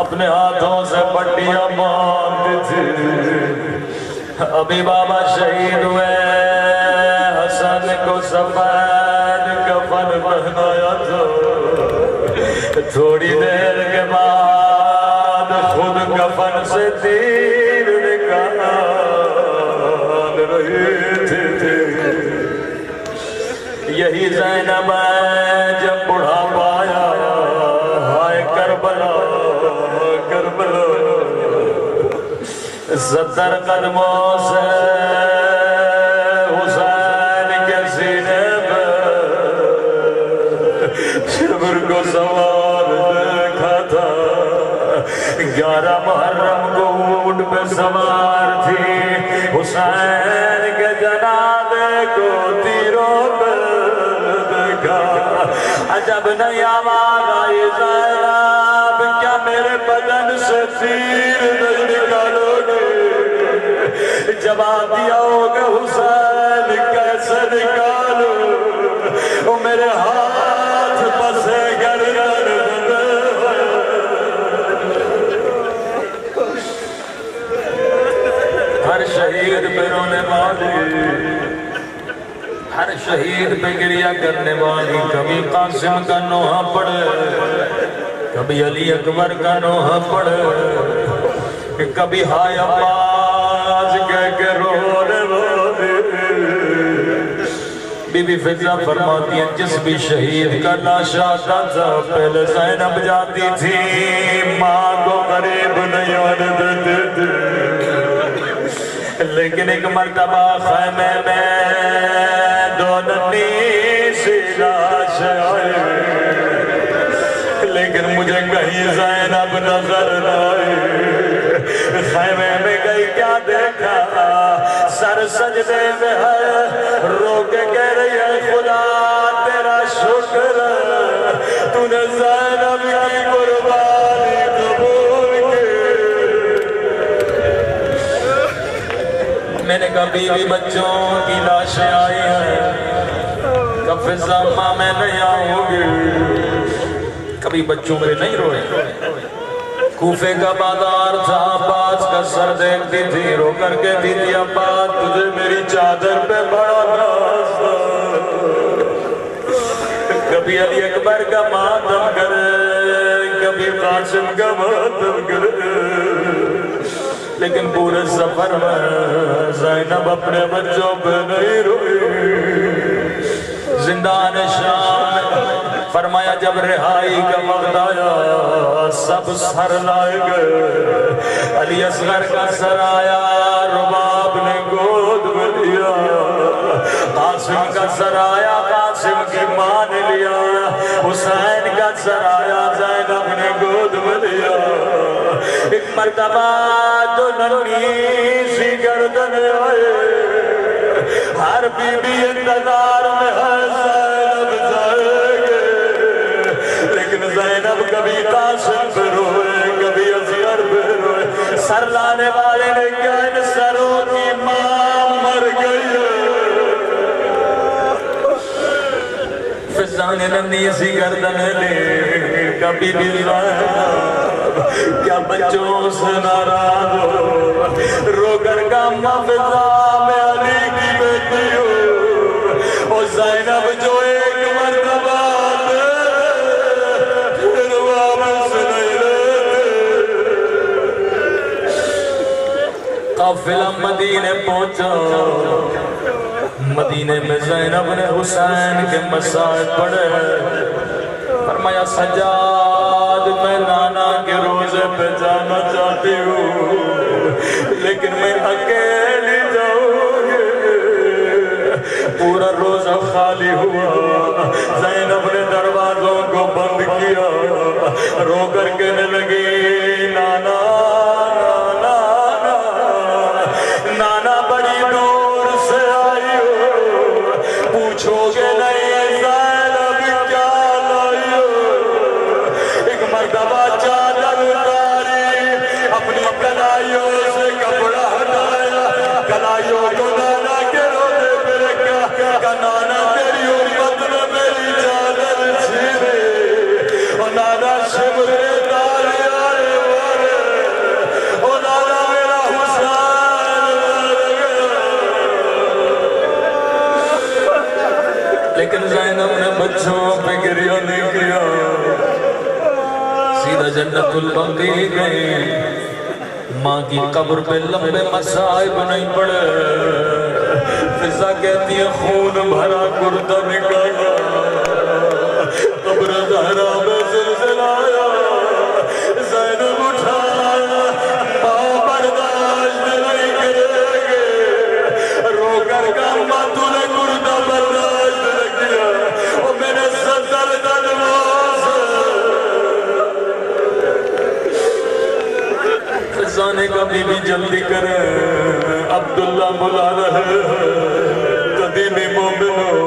اپنے ہاتھوں سے پٹیاں باندھی تھی۔ ابھی بابا شہید ہوئے، حسن کو سفید کفن پہنایا تھا، تھوڑی دیر کے بعد خود کفن سے تیر نکال رہی تھی۔ یہی زینب ہے جب بڑھاپا آیا، ہائے کربلا کربلا، 70 قدموں سے حسین کے سینے پہ شمر کو سوار دیکھا تھا۔ 11 محرم کو اونٹ پہ سوار تھی، حسین کے جنازے کو تیروں پہ دیکھا۔ عجب نہیں آواز آئی زینب، کیا میرے بدن سے تیر نہیں نکالو گے؟ جواب دیا ہوگا حسین کیسے نکالو، وہ میرے ہاتھ پسے گردن ہر شہید پہ رونے والی، ہر شہید پہ گریہ کرنے والی، کبھی قاسم کا نوحہ پڑے، کبھی علی اکبر کا نوحہ پڑے، کبھی ہائے عباس کہہ کے رونے والی۔ بی بی فضہ فرماتی ہیں جس بھی شہید کا لاش آتا تھا پہلے زینب جاتی تھی، ماں کو قریب نہیں آنے دیتے تھے، لیکن ایک مرتبہ خیمے میں 2 ننھی سی لاش آئی، لیکن مجھے کہیں زینب نظر نہ آئی۔ خیمے میں گئی کیا دیکھا، سر سجدے میں ہے، رو کے کہہ رہی ہے خدا تیرا شکر ہے، تو نے زینب کی قربانی قبول کی۔ میں نے کہا بیوی بچوں کی لاشیں آئی ہیں، کب فضہ ماں میں نہیں آؤں گی، کبھی بچوں میں نہیں روئے۔ کوفے کا بازار تھا، عباس کا سر دیکھتی تھی، رو کر کہتی تھی عباس تجھے میری چادر پہ بڑا ناز تھا۔ کبھی علی اکبر کا ماتم کرے، کبھی قاسم کا ماتم کرے، لیکن پورے سفر میں زینب اپنے بچوں پہ نہیں روئی۔ زندان شام فرمایا جب رہائی کا وقت آیا سب سر لائے گئے، علی اصغر کا سر آیا رباب نے گود میں لیا، قاسم کا سر آیا قاسم کی ماں نے لیا، حسین کا سر آیا زینب نے گود میں لیا۔ ایک مرتبہ 2 ننھی سی گردن آئے، ہر بی بی انتظار میں ہے زینب جائے گے، لیکن زینب کبھی قاسم پہ روئے کبھی اصغر پہ روئے. سر لانے والے نے کیا ان سروں کی ماں مر گئی ہے. فضان نندی سی گردن لے کبھی بھی زینب کیا بچوں سے ناراض ہو رو کر گاما فضا میں علی کی بیٹی ہو. اور زینب جو ایک مرتبہ پھر واپس نہیں لیتے. قافلہ مدینے پہنچا. مدینے میں زینب نے حسین کے مسائل پڑھے. فرمایا سجاد میں نانا کے روزے پہ جانا چاہتی ہوں لیکن میں اکیلی جاؤں گی. پورا روزہ خالی ہوا. زینب نے دروازوں کو بند کیا. رو کر کہنے لگی نانا نانا بڑی دور سے آئی ہو پوچھو گے نہیں زینب کیا لائی ہو. ایک مرتبہ چادر اتاری اپنی کلائیوں سے کپڑا ہٹایا. کلائیوں کو نانا کے روزے پہ رکھا کہ نانا تیری امت نے میری چادر چھینے. اور نانا شمرے داری آئے والے اور نانا میرا حسین. لیکن زینب نے بچوں پہ گریہ نہیں کیا. سیدھا جنت البقیع گئے. ماں کی قبر پہ لمبے مصائب نہیں پڑے. فضا کہتی ہے خون بھرا کرتا نکالا. قبر زہرا میں زلزلہ آیا. زینب اٹھایا ماں برداشت نہیں کرے گے. رو کر گاما تو نے کرتا برداشت نہیں کیا. اور میرے صدر دلواز فضانے کا بی بی جلدی کرے. عبداللہ بلا رہے قدیمی مومنوں.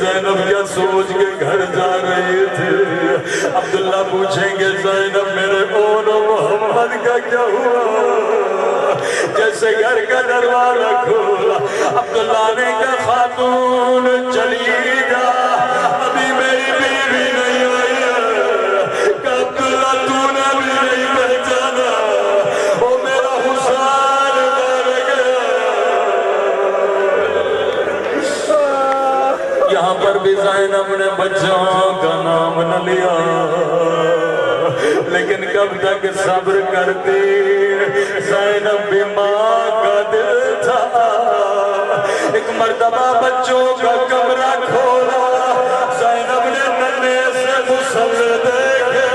زینب کیا سوچ کے گھر جا رہی تھی. عبداللہ پوچھیں گے زینب میرے اون و محمد کا کیا ہوا. جیسے گھر کا دروازہ کھولا عبداللہ نے کہا خاتون چلی جا ابھی میری بیوی نہیں آئی ہے. کہ عبداللہ تو نے بھی نہیں پہچانا وہ میرا حسین مر گیا. یہاں پر بھی زینب نے بچوں کا نام نہ لیا لیکن کب تک صبر کرتی. زینب بھی ماں کا دل تھا. ایک مرتبہ بچوں کا کمرہ کھولا. زینب نے ننے سے مسلح دیکھے.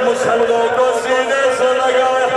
مسلحوں کو سینے سے لگایا.